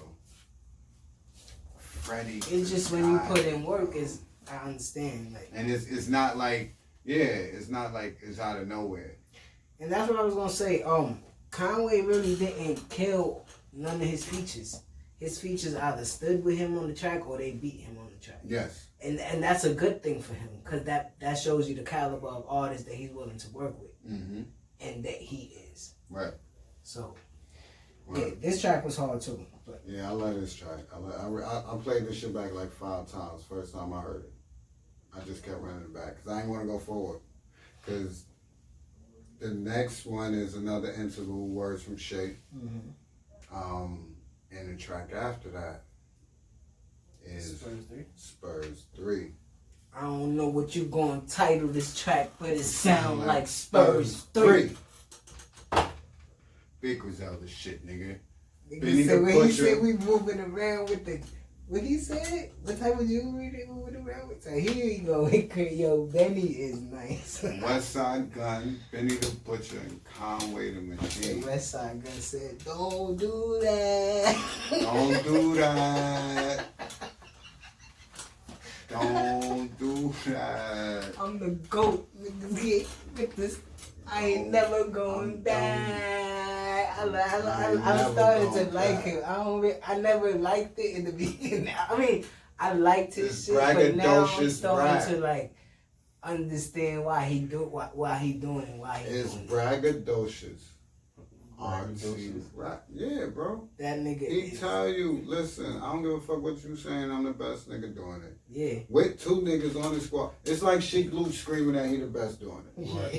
Freddie. It's just when you put in work, I understand. Like, and it's not like it's not like it's out of nowhere. And that's what I was gonna say. Conway really didn't kill none of his features. His features either stood with him on the track or they beat him on the track. Yes. And that's a good thing for him because that shows you the caliber of artist that he's willing to work with, and that he is. Right. So, yeah, this track was hard too. But. Yeah, I love this track. I played this shit back like 5 times. First time I heard it, I just kept running it back because I didn't want to go forward. Because the next one is another interlude, Words from Shay. And the track after that is Spurs 3. I don't know what you gonna title this track, but it sounds like Spurs 3. Big Griselda shit, nigga. He said we moving around with the. What he said? What type of jewelry they moving around with? So here you go. Yo, Benny is nice. West Side Gun, Benny the Butcher, and Conway the Machine. West Side Gun said, "Don't do that. Don't do that. Don't do that. I'm the GOAT with this. I ain't never going back." I started to like him. I never liked it in the beginning. I mean, I liked his shit, but now I'm starting to like understand why he doing It's braggadocious. Artsy rap. Yeah, bro. That nigga. He tell you, listen, I don't give a fuck what you saying. I'm the best nigga doing it. Yeah. With 2 niggas on the squad. It's like Sheik Luke screaming that he the best doing it. Right.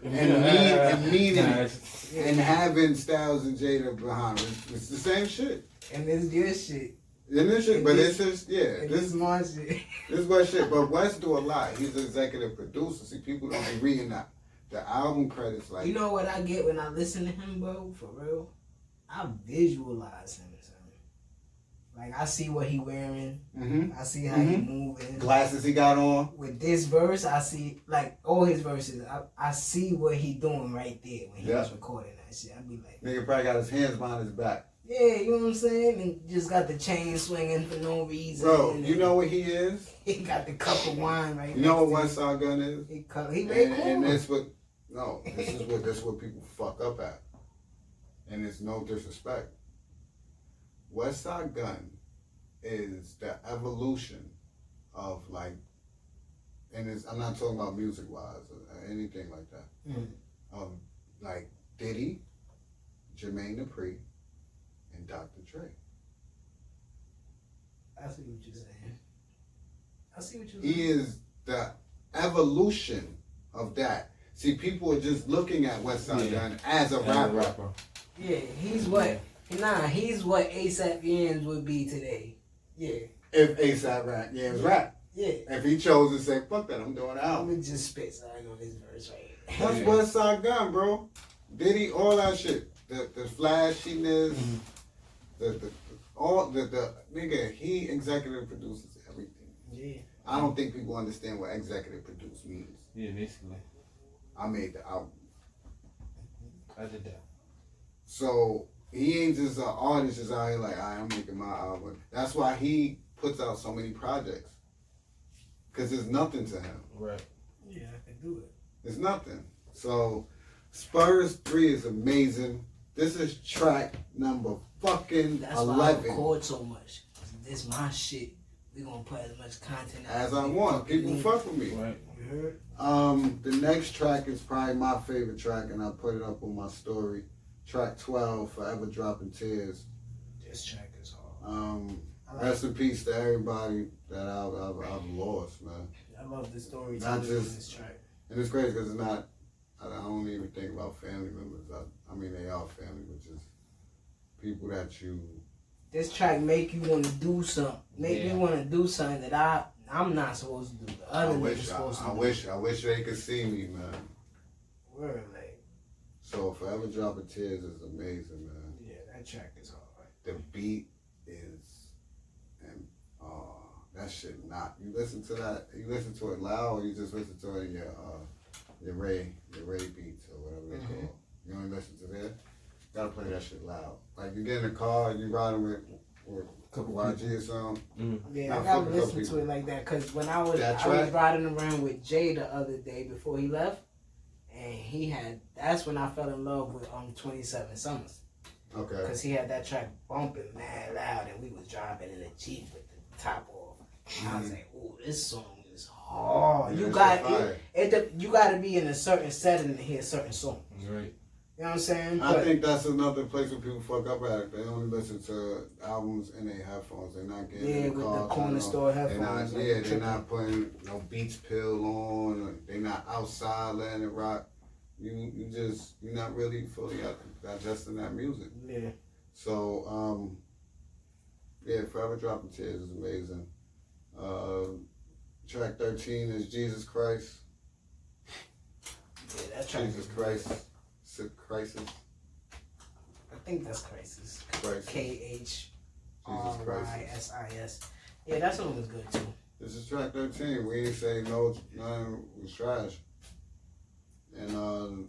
and meaning it. And having Styles and Jada behind him. It's the same shit. And it's your shit. And this shit, but it's his, yeah. This is my shit. This is what shit. But West do a lot. He's an executive producer. See, people don't be reading that. The album credits, like, you know what I get when I listen to him, bro? For real, I visualize him. Son. Like I see what he wearing. I see how he moving. Glasses he got on. With this verse, I see like all his verses. I see what he doing right there when he was recording that shit. I be like, nigga probably got his hands behind his back. Yeah, you know what I'm saying? And just got the chain swinging for no reason. Bro, you know what he is? He got the cup of wine right. You know what West Side Gun is? He very cool. And this is what people fuck up at. And it's no disrespect. West Side Gun is the evolution of like, and I'm not talking about music wise or anything like that. Of like Diddy, Jermaine Dupri, and Dr. Dre. I see what you're saying. He is the evolution of that. See, people are just looking at West Side Gun as a rapper. Yeah, he's what A$AP Yams would be today. Yeah. If A$AP Yams rap. Yeah. If he chose to say, fuck that, I'm doing an album. Let me just spit something on this verse right. That's West Side Gun, bro. Diddy, all that shit. The flashiness, the nigga, he executive produces everything. Yeah. I don't think people understand what executive produce means. Yeah, basically. I made the album. I did that. So he ain't just an artist just out here like, I'm making my album. That's why he puts out so many projects. Because there's nothing to him. Right. Yeah, I can do it. There's nothing. So Spurs 3 is amazing. This is track number fucking 11. That's why I record so much. This my shit. We gonna put as much content as I want. People fuck with me. Right. You heard? The next track is probably my favorite track, and I put it up on my story. Track 12, Forever Dropping Tears. This track is hard. Rest in peace to everybody that I've lost, man. I love the story. Not just this track. And it's crazy because it's not. I don't even think about family members. I mean, they are family, but just people that you. This track make you want to do something. Make me want to do something that I'm not supposed to do. The other niggas supposed to do. I wish they could see me, man. Word, like. So Forever Dropping Tears is amazing, man. Yeah, that track is hard. The beat is, and that shit not. You listen to that. You listen to it loud, or you just listen to it in your Ray beats or whatever they call it. You only listen to that. Gotta play that shit loud. Like you get in the car and you riding with YG or something. Yeah, I gotta listen to it like that because when I was riding around with Jay the other day before he left, And that's when I fell in love with 27 Summers. Okay. Because he had that track bumping mad loud, and we was driving in a Jeep with the top off. And I was like, ooh, this song is hard. Yeah, you got to be in a certain setting to hear certain songs. Right. You know what I'm saying? I think that's another place where people fuck up at. They only listen to albums in their headphones. They're not getting in the with car. the corner store headphones. They're not putting no Beats pill on. They're not outside letting it rock. You're not really fully digesting that music. Yeah. So, Forever Dropping Tears is amazing. Track 13 is Jesus Christ. Yeah, that track. Jesus Christ. Crisis. I think that's Crisis. KHRYSIS. Yeah, that song was good too. This is track 13. We ain't say no, none was trash. And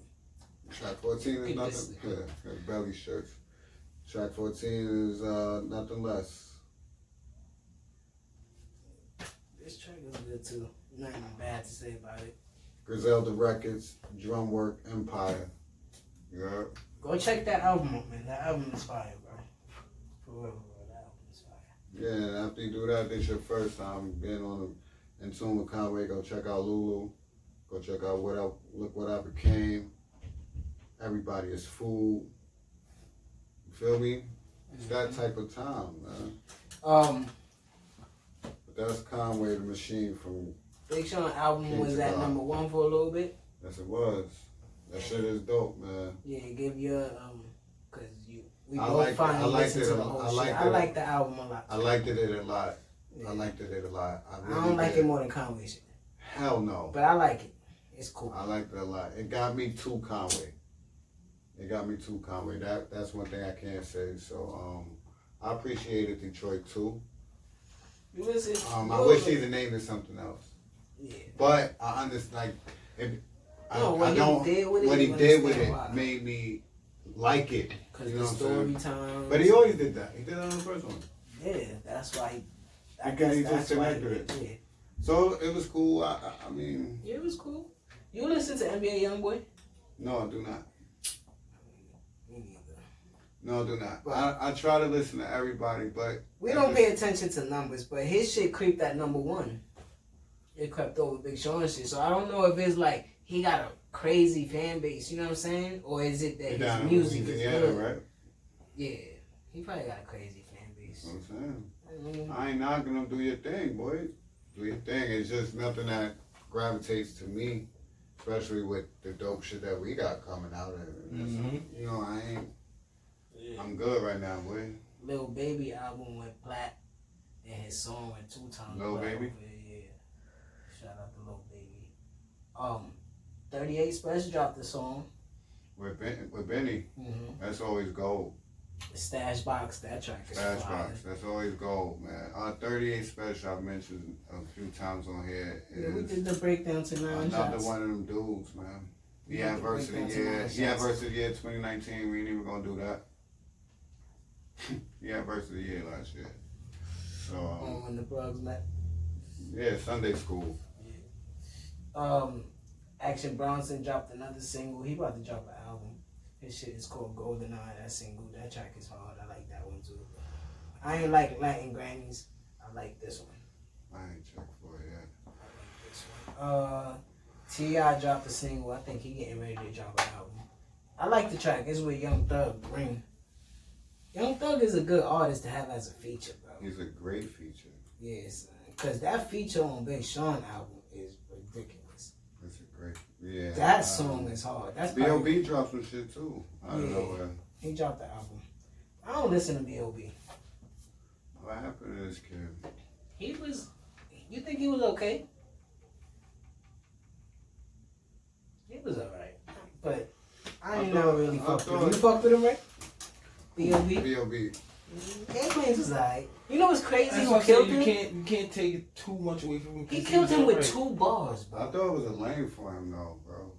track 14 is nothing. Yeah, belly shirts. Track 14 is Nothing Less. This track is good too. Nothing bad to say about it. Griselda Records, Drumwork Empire. Yeah. Go check that album out, man. That album is fire, bro. For real, bro. That album is fire. Yeah, and after you do that, this your first time being in tune with Conway. Go check out Lulu. Go check out Look What I Became. Everybody is Food. You feel me? It's that type of time, man. But that's Conway the Machine from Big Sean album was at number 1 for a little bit. Yes, it was. That shit is dope, man. Yeah, give you cause we I both liked finally it. listened to the whole shit. I like the album a lot. I liked it a lot. Yeah. I liked it a lot. I don't like it more than Conway shit. Hell no. But I like it. It's cool. I liked it a lot. It got me to Conway. That's one thing I can't say. So I appreciated Detroit too. You listen. I wish he'd have named it something else. Yeah. But I understand. What he did with it made me like it. Because you know the story time. But he always did that. He did that on the first one. Yeah, that's why. I Because guess he that's just connected it. Yeah. So it was cool. I mean. Yeah, it was cool. You listen to NBA YoungBoy? No, I do not. Me neither. No, I do not. I try to listen to everybody, but we don't pay attention to numbers. But his shit creeped at number 1. It crept over Big Sean shit. So I don't know if it's like he got a crazy fan base. You know what I'm saying? Or is it that his music is good? Right? Yeah, he probably got a crazy fan base. You know what I'm saying? I ain't knocking him. Do your thing, boy. Do your thing. It's just nothing that gravitates to me, especially with the dope shit that we got coming out. You know, I ain't. Yeah. I'm good right now, boy. Lil Baby album went plat, and his song went 2 times. Lil Baby. Yeah. Shout out to Lil Baby. 38 Special dropped the song. With Benny. Mm-hmm. That's always gold. Stash Box, that track is Stash fire. Box, that's always gold, man. 38 Special I've mentioned a few times on here. Yeah, we did the breakdown to 9 shots. Another one of them dudes, man. The Adversity year. The Adversity year 2019, we ain't even gonna do that. The Adversity year last year. So when the plugs met. Yeah, Sunday School. Yeah. Action Bronson dropped another single. He about to drop an album. His shit is called GoldenEye. That single, that track is hard. I like that one too. I ain't like Latin Grannies. I like this one. I ain't checked for it yet. I like this one. T.I. dropped a single. I think he getting ready to drop an album. I like the track. It's with Young Thug, Ring. Young Thug is a good artist to have as a feature, bro. He's a great feature. Yes, because that feature on Big Sean album is ridiculous. That's a great, yeah. That song is hard. That's B.O.B. dropped some shit too. I don't know where. He dropped the album. I don't listen to B.O.B. What happened to this kid? He was. You think he was okay? He was alright, but I ain't never really fucked with him. You fucked with him, right? B.O.B. B.O.B. Airplanes was alright. You know what's crazy? That's Who killed him? You can't take too much away from him. He killed him with 2 bars, bro. I thought it was a lane for him though, bro.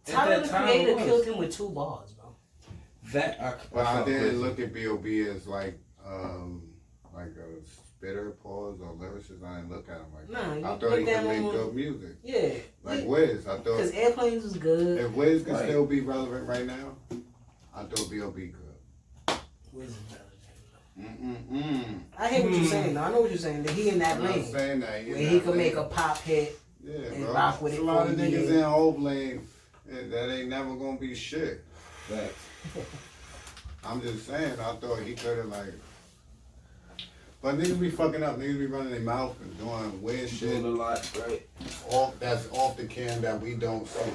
Tyler the Creator killed him with 2 bars, bro. But I didn't look at B.O.B. as like a spitter, pause, or lyricist. I didn't look at him like nah, that. I thought he could make good music. Yeah. Like Wiz, I thought. Because Airplanes was good. If Wiz could still be relevant right now, I thought B.O.B. good. Wiz is relevant. I hear what you're saying, though. I know what you're saying. That he in that lane. I'm saying that. Where he could make a pop hit and bro. rock with it. A lot of niggas in Hope Lane that ain't never gonna be shit. I'm just saying, I thought he could have like. But niggas be fucking up. Niggas be running their mouth and doing weird shit. Doing a lot, right? That's off the can that we don't see.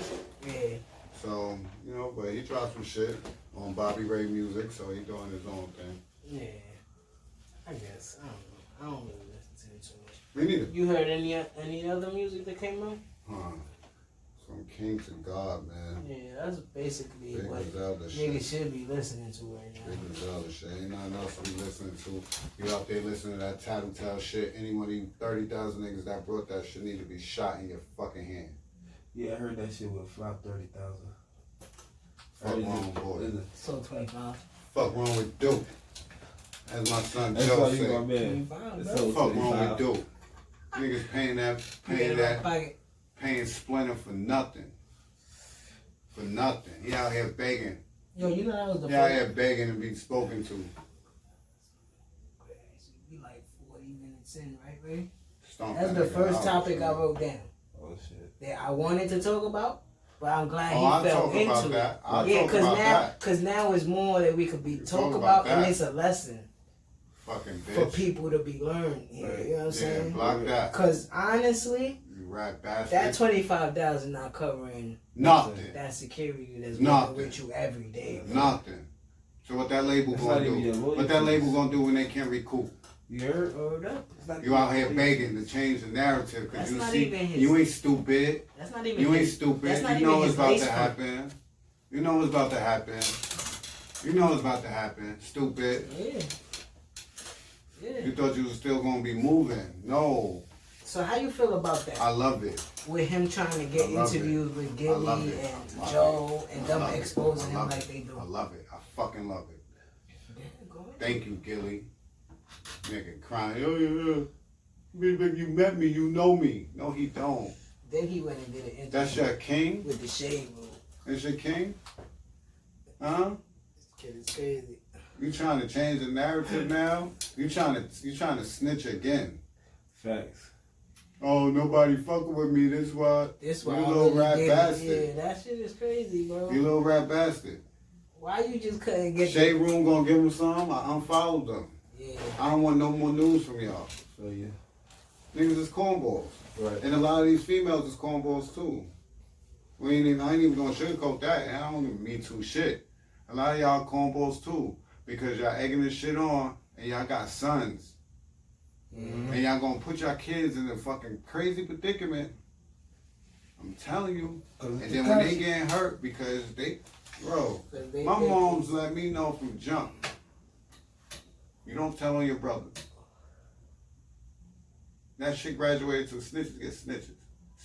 Yeah. So, you know, but he dropped some shit on Bobby Ray music, so he doing his own thing. Yeah. I guess. I don't know. I don't really listen to it too much. Me neither. You heard any other music that came out? From King to God, man. Yeah, that's basically Big what Zelda niggas shit. should be listening to right now. Big Zelda shit. Ain't nothing else I'm listening to. You out there listening to that tattletale shit. Any one of you 30,000 niggas that brought that shit need to be shot in your fucking hand. Yeah, I heard that shit with flop 30,000. Fuck wrong with boy. So 25. Fuck wrong with Duke. As my son That's Joe all you said. my man. 25, That's bro. all Fuck wrong with Duke. Niggas paying Splinter for nothing. For nothing. He out here begging. Yo, you know that was the He out here begging to be spoken to. We like 40 minutes in, right, Ray? Stomp That's that the nigga first out, topic man. I wrote down. Oh shit. That I wanted to talk about, but I'm glad I'll he fell talk about into that. it. I'll Yeah, talk about that. cause now it's more that we could be talk talk about, about and that. it's a lesson Fucking bitch. for people to be learned. Yeah, you know what I'm saying? Block that. Cause honestly, You rat bastard. that 25,000 not covering Nothing. that security that's Nothing. working with you every day. Bro. Nothing. So what that label That's gonna not even do? your loyalty. What that label gonna do when they can't recoup? You heard? Word up. You out here begging to change the narrative That's because you not see even his- you ain't stupid. That's not even. You ain't his, stupid. That's not You know even what's his about base to fund. happen. You know what's about to happen. You know what's about to happen. Stupid. Yeah. Yeah. You thought you was still gonna be moving. No. So how you feel about that? I love it. With him trying to get I love interviews it. with I Gilly love it. and I love Joe it. and I them love it. exposing I him love like it. they do. I love it. I fucking love it. Yeah, go ahead. Thank you, Gilly. Nigga crying. Oh yeah. Baby, you met me. You know me. No, he don't. Then he went and did an interview That's your king. with the shade room. That's your king. Huh? This kid is crazy. You trying to change the narrative now? You trying to snitch again? Facts. Oh, nobody fucking with me. This why. This You why I little really rat did it. bastard. Yeah, that shit is crazy, bro. You little rat bastard. Why you just couldn't get Shade Room gonna give him some. I unfollowed them. Yeah. I don't want no more news from y'all. So yeah. Niggas is cornballs. Right. And a lot of these females is cornballs too. I ain't even gonna sugarcoat that. And I don't even Me Too shit. A lot of y'all cornballs too. Because y'all egging this shit on and y'all got sons. Mm-hmm. And y'all gonna put your kids in a fucking crazy predicament. I'm telling you. And then when they getting hurt because my mom's let me know from jump. You don't tell on your brother. That shit graduated to snitches get snitches.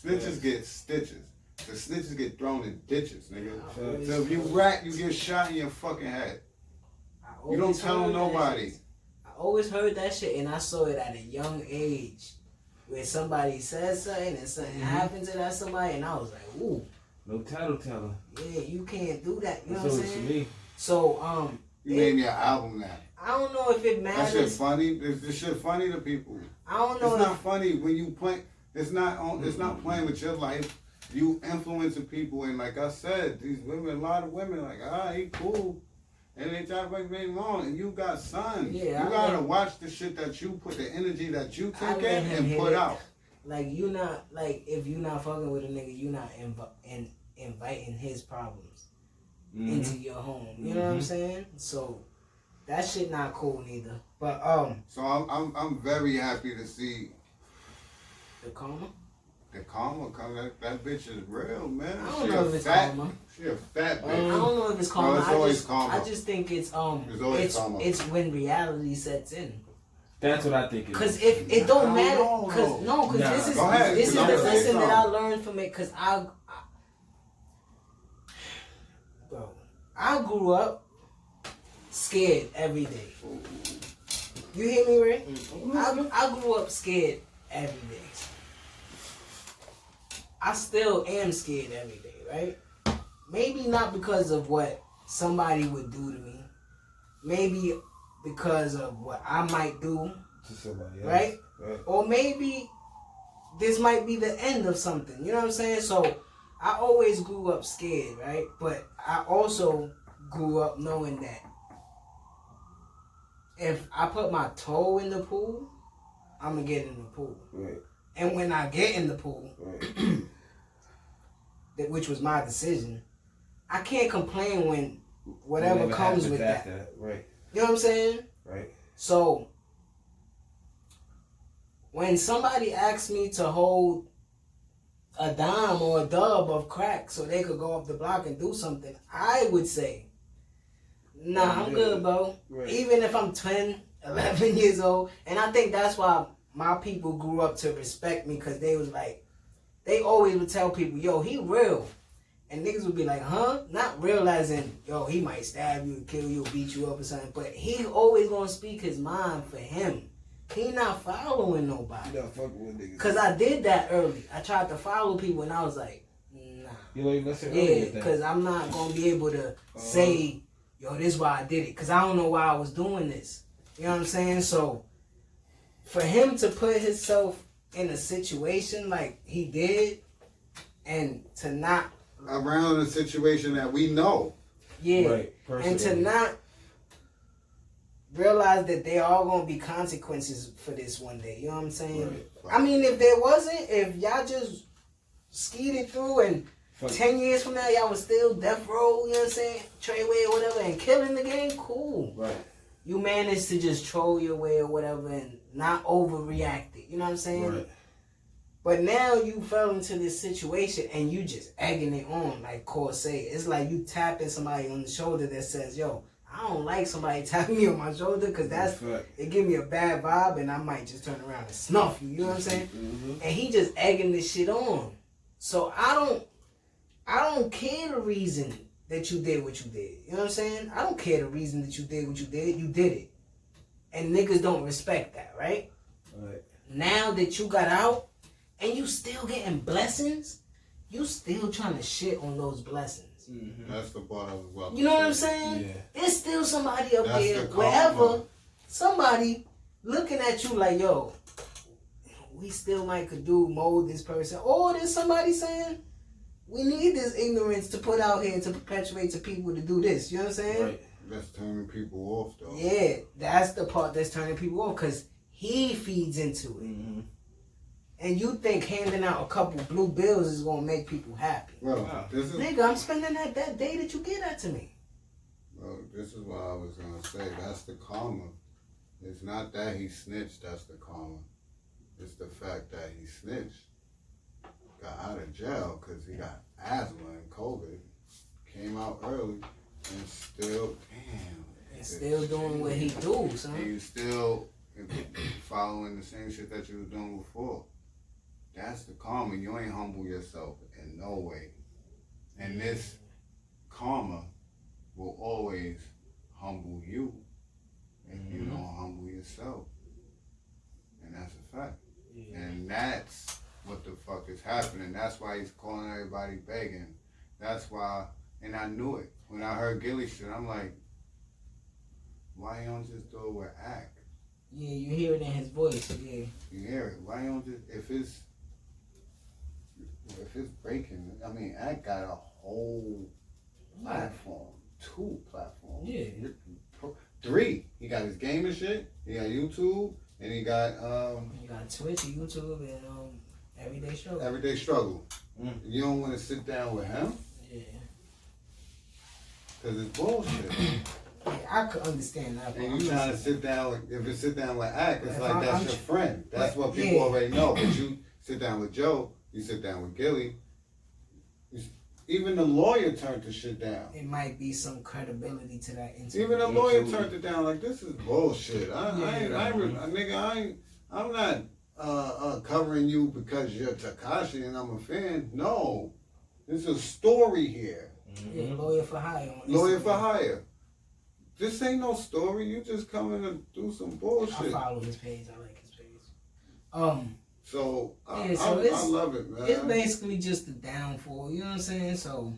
Snitches get stitches. The snitches get thrown in ditches, nigga. So if you rat, you get shot in your fucking head. You don't tell on nobody. I always heard that shit, and I saw it at a young age, where somebody said something and something happened to that somebody, and I was like, ooh. No tattletale. Yeah, you can't do that. You know That's what I'm always saying? for me. So, You name your album that. I don't know if it That shit matters. funny. This shit funny to people. I don't know It's if not funny when you play. It's not playing with your life. You influencing people, and like I said, these women, a lot of women, like, he cool, and they try to make me wrong, and you got sons. Yeah, you gotta watch the shit that you put, the energy that you I take let in him and hit put it. out. Like, you not, like, if you not fucking with a nigga, you not inviting his problems into your home. You know what I'm saying? So, that shit not cool neither. But, So I'm very happy to see the karma? the karma come. That bitch is real, man. I don't know if it's karma. She a fat bitch. I don't know if it's karma. No, it's always karma. I just think it's always karma. it's when reality sets in. That's what I think it is. Cause if it don't matter, know, cause though. this is Go ahead, this is the 'cause I'm gonna say lesson that I something. learned from it. Cause I grew up scared every day. You hear me, Ray? I grew up scared every day. I still am scared every day, right? Maybe not because of what somebody would do to me. Maybe because of what I might do to somebody else, right? Or maybe this might be the end of something. You know what I'm saying? So I always grew up scared, right? But I also grew up knowing that if I put my toe in the pool, I'm going to get in the pool. Right. And when I get in the pool, right. which was my decision, I can't complain when whatever comes with that. Right. You know what I'm saying? Right. So when somebody asks me to hold a dime or a dub of crack so they could go up the block and do something, I would say, nah, I'm good, bro. Right. Even if I'm 10, 11 years old. And I think that's why my people grew up to respect me, because they was like, they always would tell people, yo, he real. And niggas would be like, huh? Not realizing, yo, he might stab you, kill you, beat you up or something. But he always gonna speak his mind for him. He not following nobody. He not fucking with niggas. Because I did that early. I tried to follow people and I was like, nah. You know, you listen yeah, because I'm not going to be able to say, yo, this is why I did it. Because I don't know why I was doing this. You know what I'm saying? So, for him to put himself in a situation like he did and to not... around a situation that we know. Yeah. Right, and to not realize that there are going to be consequences for this one day. You know what I'm saying? Right. I mean, if there wasn't, if y'all just skeeted through and 10 years from now y'all was still death row, you know what I'm saying? Treyway or whatever, and killing the game, cool. Right. You managed to just troll your way or whatever and not overreact it. You know what I'm saying? Right. But now you fell into this situation and you just egging it on, like Cor say. It's like you tapping somebody on the shoulder that says, yo, I don't like somebody tapping me on my shoulder because it give me a bad vibe and I might just turn around and snuff you. You know what I'm saying? Mm-hmm. And he just egging this shit on. So I don't care the reason that you did what you did. You know what I'm saying? I don't care the reason that you did what you did. You did it. And niggas don't respect that, right? Right. Now that you got out and you still getting blessings, you still trying to shit on those blessings. Mm-hmm. That's the part I was about to You know what I'm say. saying? Yeah. There's still somebody up there, wherever, somebody looking at you like, yo, we still might could mold this person. Or there's somebody saying, we need this ignorance to put out here to perpetuate to people to do this. You know what I'm saying? Right. That's turning people off, though. Yeah, that's the part that's turning people off, because he feeds into it. Mm-hmm. And you think handing out a couple blue bills is going to make people happy. Well, nigga, I'm spending that day that you get that to me. Well, this is what I was going to say. That's the karma. It's not that he snitched, that's the karma. It's the fact that he snitched. Got out of jail because he got asthma and COVID. Came out early and still, And still doing what he do, son. And you still following the same shit that you was doing before. That's the karma. You ain't humble yourself in no way. And this karma will always humble you if you don't humble yourself. And that's a fact. Yeah. And that's what the fuck is happening. That's why he's calling everybody begging. That's why, and I knew it. When I heard Gilly shit, I'm like, why you don't just do it with Act? Yeah, you hear it in his voice, yeah. You hear it. Why you don't just, if it's breaking, I mean, Act got a whole platform, 2 platforms. Yeah. 3. He got his gaming shit, he got YouTube, and he got Twitch, YouTube, and Everyday Struggle. Everyday Struggle. You don't want to sit down with him? Yeah. Because it's bullshit. Yeah, I could understand that. And you trying to sit down with, if you sit down with Act, it's like that's your friend. That's what people already know. But you sit down with Joe, you sit down with Gilly. Even the lawyer turned the shit down. It might be some credibility to that interview. Even the lawyer turned it down. Like, this is bullshit. I'm not covering you because you're Tekashi and I'm a fan. No, there's a story here. Yeah, lawyer for hire. Lawyer for hire. This ain't no story. You just coming to do some bullshit. I follow his page. I like his page. So, I love it, man. It's basically just the downfall. You know what I'm saying? So,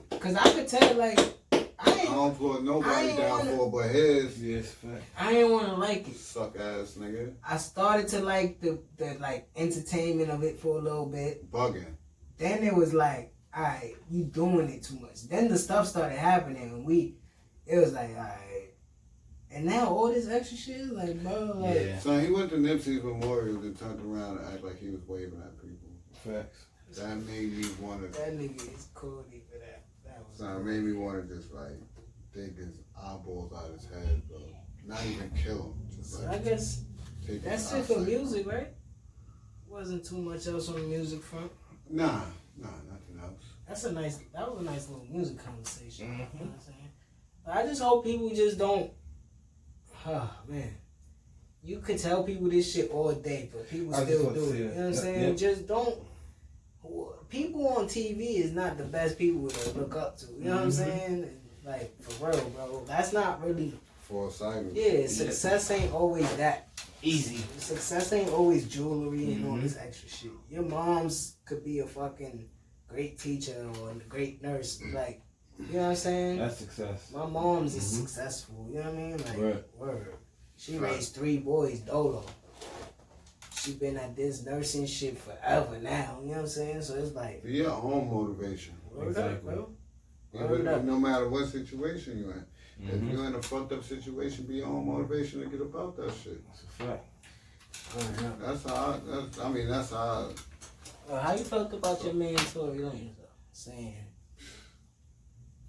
because I could tell, like, I don't put nobody down for but his. Yes, fact. I ain't want to like it. Suck ass nigga. I started to like the like entertainment of it for a little bit. Bugging. Then it was like, alright, you doing it too much. Then the stuff started happening and it was like, alright. And now all this extra shit is like, bro, like. Yeah. So he went to Nipsey's memorial and turned around and act like he was waving at people. Facts. That made me want to. That nigga is corny for that. So it made me want to just like dig his eyeballs out of his head, bro. Not even kill him. Just So like, I guess that's it for music, right? Wasn't too much else on the music front. Nah, nothing else. That was a nice little music conversation. You know what I'm saying? I just hope people just don't. Oh man, you could tell people this shit all day, but people still do it. You know what I'm saying? Yep. Just don't. People on TV is not the best people to look up to. You know what I'm saying? Like, for real, bro. That's not really. Foresighted. Yeah, success ain't always that easy. Success ain't always jewelry and all this extra shit. Your mom's could be a fucking great teacher or a great nurse. Like, you know what I'm saying? That's success. My mom's is successful. You know what I mean? Like, word. She Right. raised 3 boys, dolo. She been at this nursing shit forever now. You know what I'm saying? So it's like. Be your own motivation. Word up, bro. No matter what situation you're in. If you're in a fucked up situation, be your own motivation to get about that shit. That's a fact. That's how that's how How you felt about your man Tory Lanez though? Saying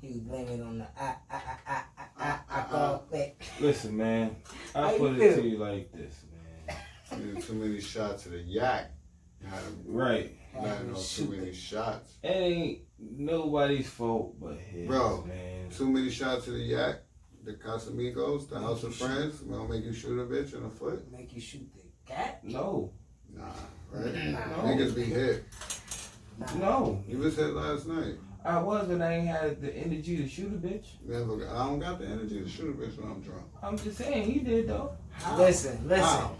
he was blaming on the I call back. Listen, man. I put it to you like this, man. too many shots of the yak. Right. Too many shots. It ain't nobody's fault but his, Bro, man. Too many shots of the yak, the Casamigos, the House of Friends, will make you shoot a bitch in the foot. Make you shoot the cat? No. Nah, right? Nah. Niggas be hit. No. You was hit last night. I was, but I ain't had the energy to shoot a bitch. I don't got the energy to shoot a bitch when I'm drunk. I'm just saying, he did though. Listen.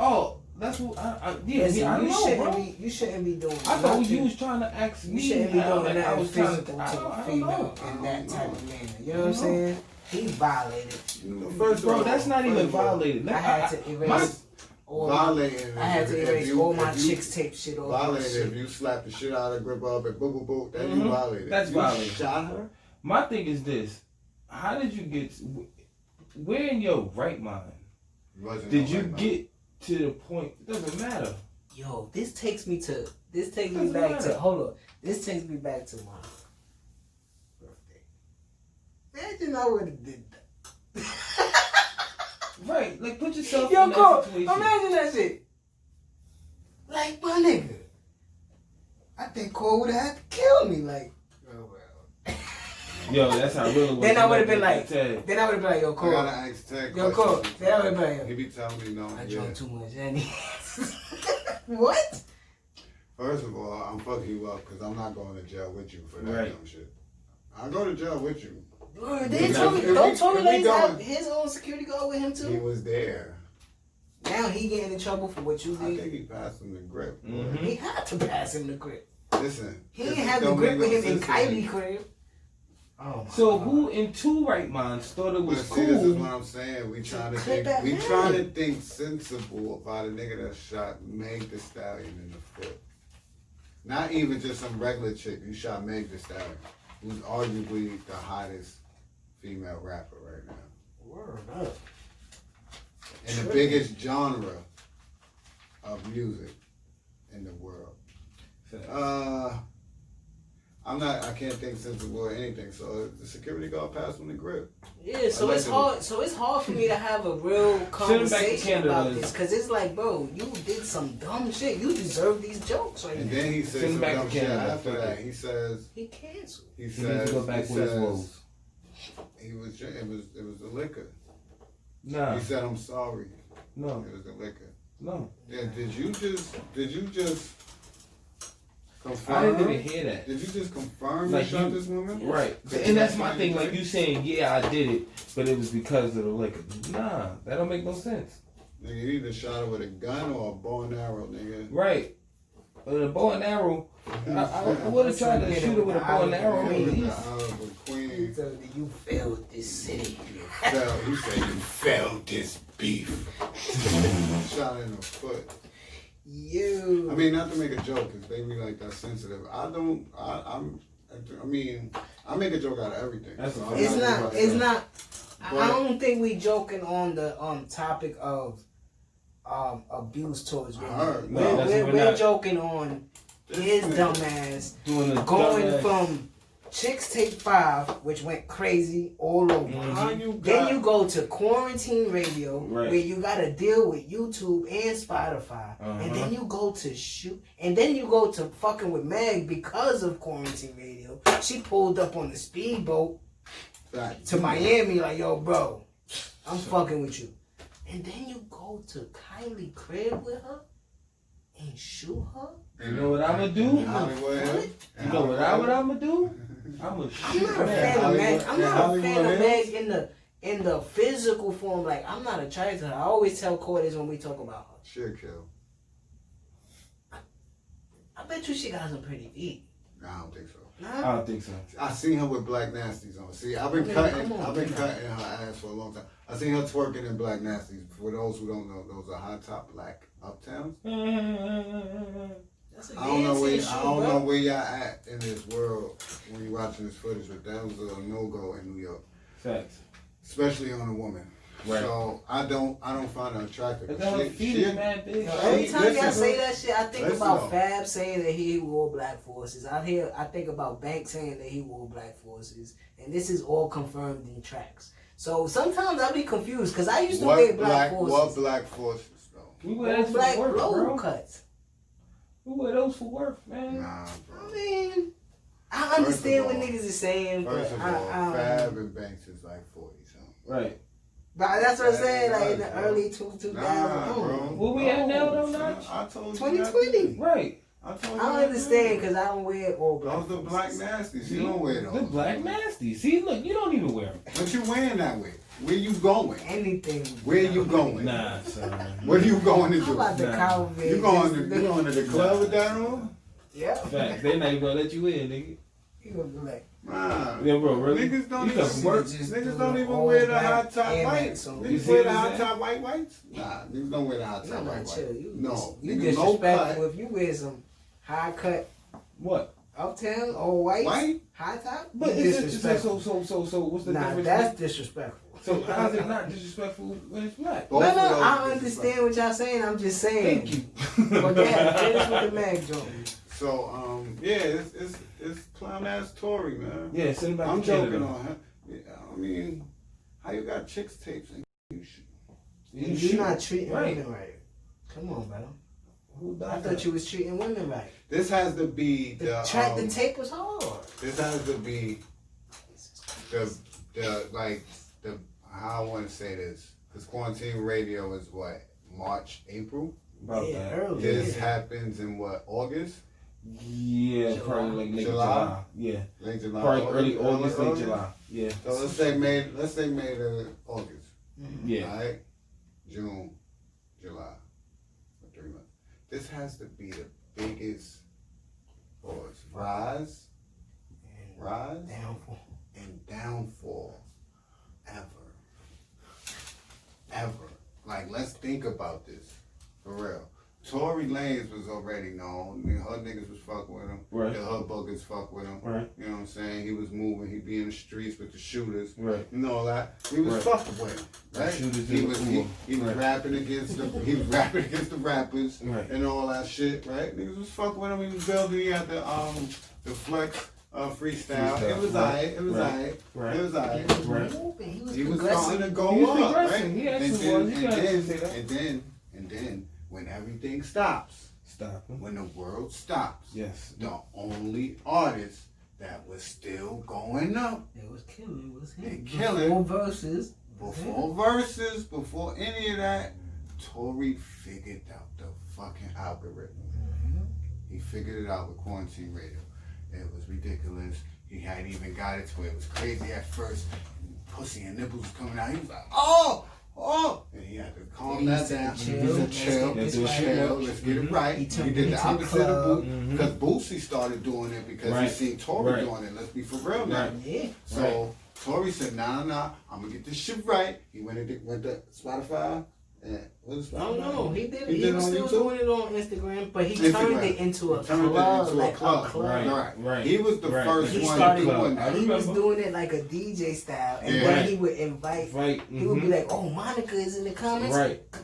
Oh, that's what Listen, I know, bro. you shouldn't be doing I thought you was trying to ask me. You shouldn't be doing I that was trying physical to a I don't female know. in that type of manner. You know what I'm saying? He violated. First of all, That's not even violated. I had to erase violating. I had to erase all my chicks tape shit off. Violated if you slap the shit out of grip up and boo boo boo. Then you violated. That's violated. Shot her. My thing is this: how did you get? Where in your right mind did you get to the point? It doesn't matter. Yo, this takes me back to This takes me back to my birthday. Imagine I would have did that. Right, like put yourself Yo, in Cole, that situation. imagine that shit. Like, my nigga. I think Cole would have had to kill me. Like, oh well. Yo, that's how real it was. Then I would have been like, Ted. Yo, Cole. I gotta ask Ted Yo, Cole. Then I would have been like, he be telling me no. I drank too much, and what? First of all, I'm fucking you up because I'm not going to jail with you for that Right. dumb shit. I'll go to jail with you. They told me, don't Tory Lanez have his own security guard with him He too? was there. Now he getting in trouble for what you I did. think he passed him the grip. He had to pass him the grip. Listen. He didn't have the grip with him in Kylie crib. Oh my So God. who in two right minds thought it was But cool? see, this is what I'm saying. We trying to clip think. that We man. trying to think sensible about a nigga that shot Meg Thee Stallion in the foot. Not even just some regular chick. You shot Meg Thee Stallion, who's arguably the hottest female rapper right now. Word up. In the biggest genre of music in the world. I can't think sensible or anything. So the security guard passed him the grip. Yeah, so it's hard. So it's hard for me to have a real conversation about this because it's like, bro, you did some dumb shit. You deserve these jokes right And now. then he said some dumb shit after that. He says He canceled. he He needs says to go back he with his says woes. it was the liquor. Nah, He said I'm sorry. no, It was the liquor. no. Yeah, did you just Confirm? I didn't even hear that. Did you just confirm like you shot this woman? Right. And that's my thing. Like you saying, yeah, I did it, but it was because of the liquor. Nah, that don't make no sense. Nigga, you either shot her with a gun or a bow and arrow, nigga. Right. With a bow and arrow, I would have tried to shoot her with a bow and arrow. Queen. So you failed this city. You say you failed this beef. Shot her in the foot. You. I mean, not to make a joke, because they be like that sensitive. I mean, I make a joke out of everything. So It's not. I don't think we joking on the topic of abuse towards women. We're joking on his dumbass going from Chicks Take 5, which went crazy all over. Then you go to quarantine radio, where you gotta deal with YouTube and Spotify, and then you go to and then you go to fucking with Meg because of quarantine radio. She pulled up on the speedboat to Miami, like, yo, bro, I'm fucking with you. And then you go to Kylie crib with her and shoot her. You know what I'ma do? You know what I'ma do? I'ma shoot her. I'm not a fan of Meg in the physical form. Like, I'm not attracted to her. I always tell Cordis when we talk about her. She'll kill. I bet you she got some pretty feet. I don't think so. I don't think so. I seen her with black nasties on. See, I've been cutting her ass for a long time. I seen her twerking in black nasties. For those who don't know, those are high top black uptowns. I don't know where y'all at in this world when you're watching this footage, but that was a no-go in New York. Facts. Especially on a woman. Right. So I don't find her attractive. But man, big. Every time y'all say that shit, I think about Fab saying that he wore black forces. I think about Bank saying that he wore black forces, and this is all confirmed in tracks. So sometimes I be confused because I used to wear black forces. What black forces though? We wear those black for work, low cuts. We wear those for work, man. Nah, bro. I mean, I understand what niggas is saying, but first of all, Fab and Banks is like 40 something. Right. But that's what I'm saying, like in the early 2000s. Nah, bro. What we at now, though, Notch? I told you 2020. Right. I don't understand because I don't wear all black. Those are black nasties. You don't wear those. The black nasties. See, look, you don't even wear them. What you wearing that with? Where you going? Anything. Where you going? Nah, son. What are you going to do? How about the cowboy? You going to the club with that on? Yeah. Facts. They not even gonna let you in, nigga. You gonna be like, nah. Yeah, bro, really? Niggas don't even wear the high top whites. Niggas wear the high top whites? Nah, niggas don't wear the high top whites. No. You disrespectful if you wear some high cut. What? Uptown or white? High top? But it's disrespectful. So what's the difference? That's disrespectful. So how's it not disrespectful when it's black? No, I understand what y'all saying. I'm just saying. Thank you. But yeah, finish with the mag joint. So yeah, it's clown ass Tory, man. Yeah, send him back I'm to joking Canada. on him. Yeah, I mean, how you got chicks tapes and you shoot? You're not treating women right. Come on, bro. I thought you was treating women right. This has to be the tape was hard. This has to be the how I want to say this, because quarantine radio is what, March, April. Early. This happens in what, August? Yeah, July. probably like late July. Yeah, late July. probably early August, late July. Yeah. So let's say May August. Yeah. All right. June, July, for 3 months. This has to be the biggest rise and downfall ever. Like, let's think about this for real. Tory Lanez was already known. Her niggas was fucking with him. Right. The her boogers fuck with him. Right. You know what I'm saying? He was moving. He be in the streets with the shooters. Right. You know that. He was fucking with him. Right. He was rapping against the rappers. Right. And all that shit. Right. Niggas was fucking with him. He was building. He had the flex. Freestyle. It was alright. It was alright. Right. It was alright. Right. He was starting to go up, right? He actually was. And then when everything stops, Stop. when the world stops, Yes. the only artist that was still going up, It was killing. It was him. and killing Before verses, before any of that, Tory figured out the fucking algorithm. He figured it out with quarantine radio. It was ridiculous. He had even got it to where it was crazy at first. Pussy and nipples was coming out. He was like, oh! And he had to calm that down. He said, chill. Let's get it right. He did the opposite of Boosie. Because Boosie started doing it because he seen Tory doing it. Let's be for real now. So Tory said, nah, I'm going to get this shit right. He went to Spotify. And what is Spotify? I don't know. He did it. He was still doing it on Instagram, but he turned it into a club. Right. He was the first one doing that. He was doing it like a DJ style, and then he would invite. He would be like, "Oh, Monica is in the comments.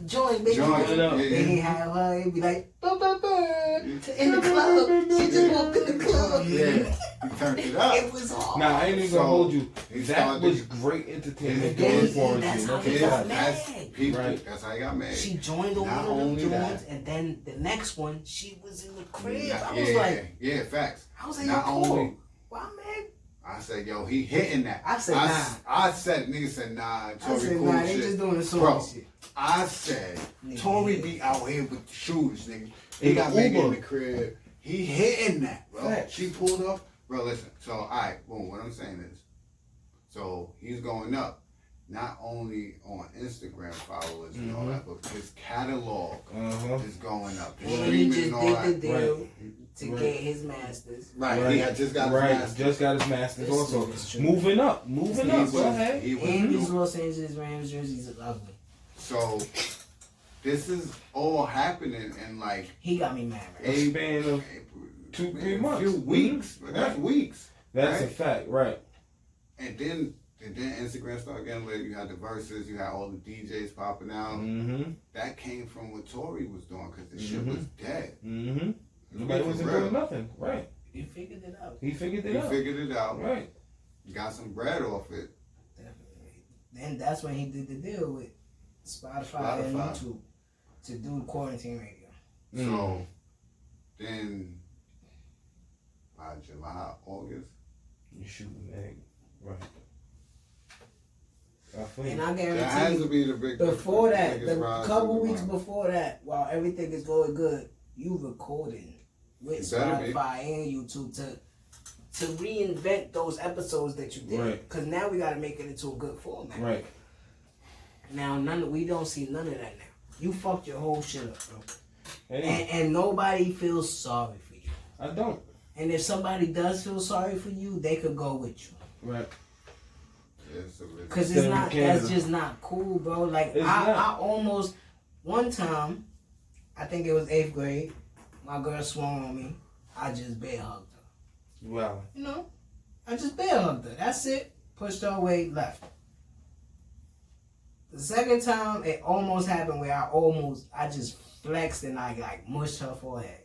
Join, baby." Then he have her. He'd be like, "In the club. She just walked in the club." Yeah. He turned it up. It was all. Nah, I ain't even gonna hold you. That was great entertainment during quarantine. That's how he got mad. She joined on one of the joints, and then the next one, she was in the crib. I was like, facts. I was like, yo, why, man? I said, yo, he hitting that. I said, nah. Nigga said, nah. Tory I said, cool nah, shit. they just doing the song shit. I said, Tory be out here with the shooters, nigga. He got Megan in the crib. He hitting that, bro. Facts. She pulled up. Bro, listen. So, all right, boom. What I'm saying is, so he's going up. Not only on Instagram followers and all that, but his catalog is going up. And he just did the deal to get his masters. He had just got his masters. Just got his masters also. Moving up. Go ahead. And his Los Angeles Rams jerseys are ugly. So, this is all happening in like... He got me mad, right? A span of 2-3 months. A few weeks. That's weeks. That's a fact, right. And then Instagram started getting lit. You had the verses. You had all the DJs popping out. That came from what Tory was doing because the shit was dead. Nobody wasn't doing nothing. Right. He figured it out. He figured it out. Right. Got some bread off it. Definitely. Then that's when he did the deal with Spotify. And YouTube to do quarantine radio. So then by July, August, you shooting egg. Right. And I guarantee that has to be the big before that, the couple weeks before that, while everything is going good, you recording with Spotify and YouTube to reinvent those episodes that you did. Because now we got to make it into a good format. Right. Now we don't see none of that now. You fucked your whole shit up, bro. And nobody feels sorry for you. I don't. And if somebody does feel sorry for you, they could go with you. Right. Cause it's not. That's just not cool, bro. Like I almost one time, I think it was 8th grade. My girl swung on me. I just bear hugged her. Wow. You know, I just bear hugged her. That's it. Pushed her away, left. The second time, it almost happened where I just flexed and I like mushed her forehead.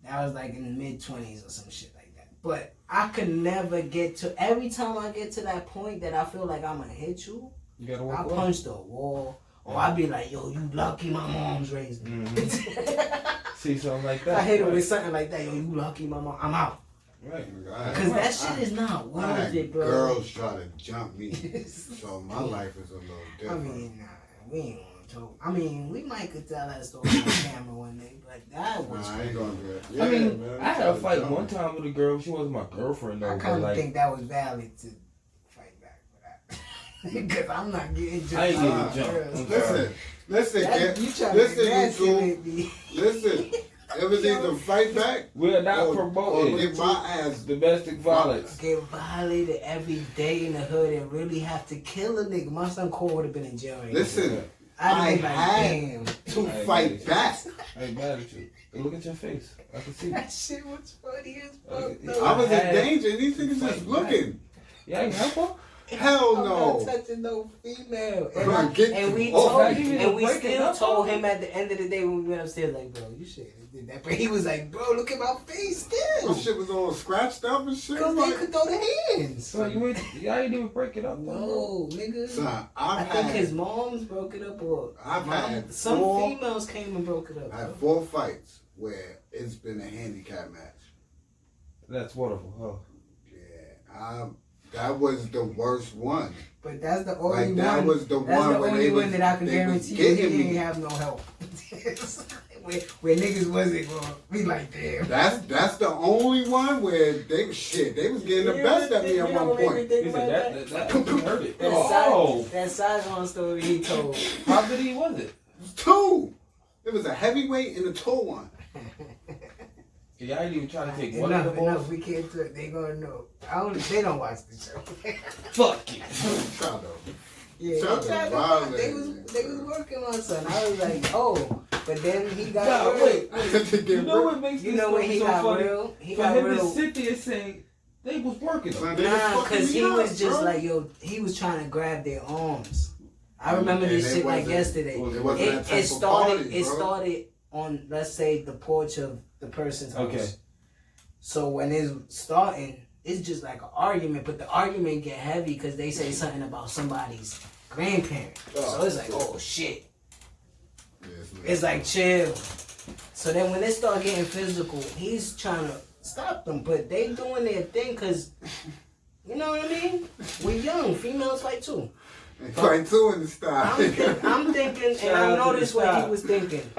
That was like in the mid-20s or some shit like that. But I could never get to, every time I get to that point that I feel like I'm gonna hit you, I punch the wall. Or I be like, yo, you lucky my mom's raised me. See something like that. I hit her with something like that, yo, you lucky my mom, I'm out. Right. Because that shit is not worth it, bro. Girls try to jump me. So my life is a little different. I mean, we ain't gonna talk. I mean, we might could tell that story on camera one day, but that was I ain't gonna do it. Yeah, I mean, man, I had a fight one time with a girl. She wasn't my girlfriend, though. I kind of think that was valid to fight back for that. Because I'm not getting jumped. I ain't getting jumped. Listen. It was either fight back. We're not promoting. Or get my ass domestic violence. Get violated every day in the hood and really have to kill a nigga. My son Cole would have been in jail. Listen, I had to fight back. I ain't mad at you. Look at your face. I can see. That shit was funny as fuck. I was in danger. These niggas just looking. Yeah, I can help her. Hell no. I'm not touching no female. And we still told him at the end of the day when we went upstairs, like, bro, you shouldn't have did that. But he was like, bro, look at my face still. My shit was all scratched up and shit. Because they could throw their hands. So y'all didn't even break it up? No, nigga. Son, I think his mom's broke it up or some females came and broke it up. I had 4 fights where it's been a handicap match. That's wonderful, huh? Yeah, that was the worst one. But that's the only one. That was the one. That's the only one that I can guarantee you he didn't have no help. where niggas wasn't going. We like, damn. That's the only one where they was getting the best at me at one point. That hurt it. That Saigon story he told. How many was it? 2. It was a heavyweight and a tall one. Y'all ain't even trying to take one of the balls. Enough. We can't do it. They gonna know. They don't watch the show. Fuck you. Shout out. Yeah, they was working on something. I was like, oh, but then he got real. Wait. You know what makes this when he so got funny? real? He For got him real. to sit there and say they was working. Nah, because he was just like, yo, he was trying to grab their arms. I remember this shit like yesterday. It started on, let's say, the porch of the person's house. Okay. So when it's starting, it's just like an argument, but the argument get heavy because they say something about somebody's grandparent. So it's like, oh shit. It's like chill. So then when they start getting physical, he's trying to stop them, but they doing their thing because, you know what I mean? We young, females fight too. They fight too in the style. I'm thinking, and I noticed what he was thinking.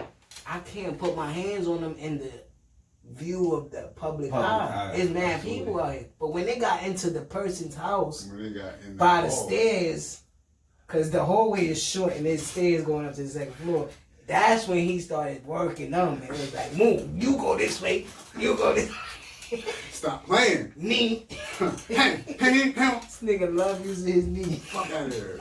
I can't put my hands on them in the view of the public eye. It's mad people out here. But when they got into the person's house by the stairs, because the hallway is short and there's stairs going up to the second floor, that's when he started working them. And it was like, move, you go this way, you go this way. Stop playing. Knee. This nigga love using his knee. Fuck out of here.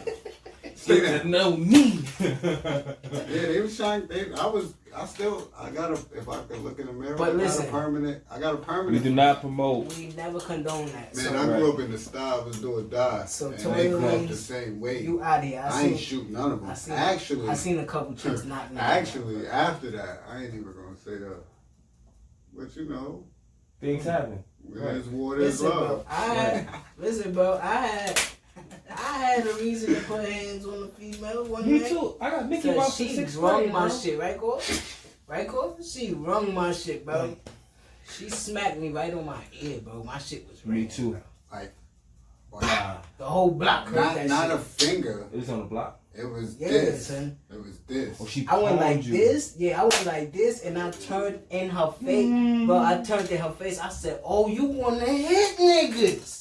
Stay there. No knee. Yeah, they was trying. I got if I could look in the mirror. But listen, I got a permanent. We do not promote. We never condone that. Man, I grew up in the style was do or die. So and they grew up the same way. You out here. I ain't shoot none of them. I seen a couple chicks not. Actually, after that, I ain't even gonna say that. But you know, things happen. There's war, there's love. Bro, I had a reason to put hands on the female one night. Me too. I got Mickey Mouse in 6th grade. She wrung my shit, right, Cole? Right, Cole? She wrung my shit, bro. She smacked me right on my ear, bro. My shit was ringing. Me too. Like, the whole block heard that not shit. A finger. It was on the block? It was this. Son. It was this. Oh, she I went like you. this. Yeah, I went like this, and I turned in her face. Bro, I turned in her face. I said, oh, you want to hit niggas?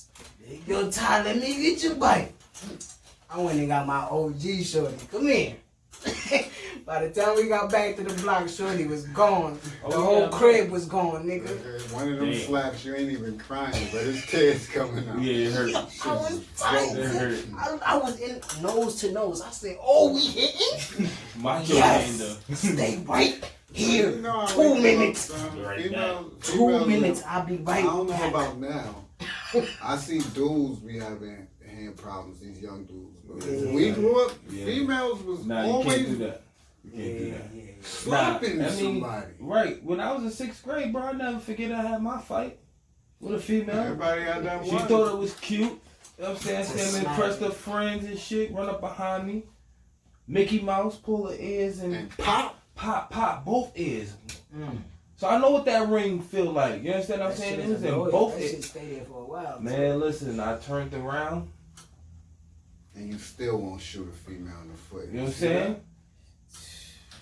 Yo, Ty, let me get your bite. I went and got my OG shorty. Come here. By the time we got back to the block, shorty was gone. The whole crib was gone, nigga. One of them slaps, you ain't even crying, but his tears coming out. Yeah, it hurt. I was tight. I was in nose to nose. I said, oh, we hitting? Yes. Stay right here. You know, 2 minutes. Females, 2 minutes, I'll be right I don't know back. about now. I see dudes be having hand problems, these young dudes. When we grew up, females was always... you can't do that. You can't do that. Slapping somebody. Right. When I was in 6th grade, bro, I never forget I had my fight with a female. Everybody had that one. She thought it was cute. You know what I'm saying? Stand and press her friends and shit, run up behind me. Mickey Mouse, pull her ears and pop, both ears. So I know what that ring feel like. You understand what I'm saying? It was in both ears. That shit stayed there for a while. Man, listen, I turned around. And you still won't shoot a female in the foot. You know what I'm saying?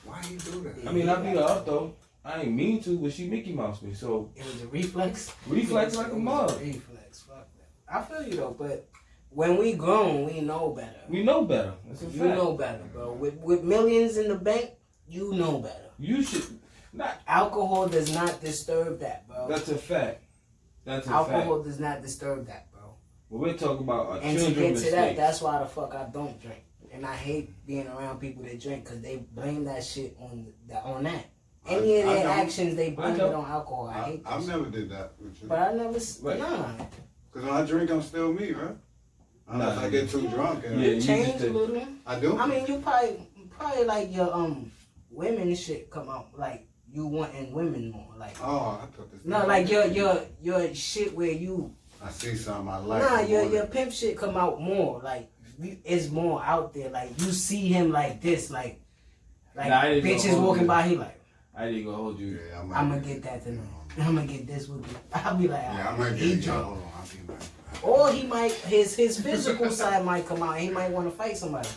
Why you do that? I mean, I beat her up though. I ain't mean to, but she Mickey Mouse me. So it was a reflex. Reflex like a mug. Reflex. Fuck that. I feel you though, but when we grown, we know better. We know better. That's a fact. You know better, bro. With millions in the bank, you know better. You should not. Alcohol does not disturb that, bro. That's a fact. Alcohol does not disturb that, bro. Well, we're talking about our and children. to get mistakes. to that, that's why the fuck I don't drink. And I hate being around people that drink because they blame that shit on that. Any of their actions, they blame it on alcohol. I hate that. I've never did that with you. But I never, nah. Because when I drink, I'm still me, right? Unless I get too drunk. And you change a little. I do? I mean, you probably like your women shit come out, like you wanting women more. Like, oh, I thought this. No, like your shit where you. I see something I like. Nah, your pimp shit come out more. Like, it's more out there. Like, you see him like this. Like bitches walking by, he like. I didn't gonna hold you. Yeah, I'm gonna get that tonight. I'm gonna get this with you. I'll be like, yeah, I might get it. Hold on, I'll be back. Or he might, his physical side might come out. He might want to fight somebody.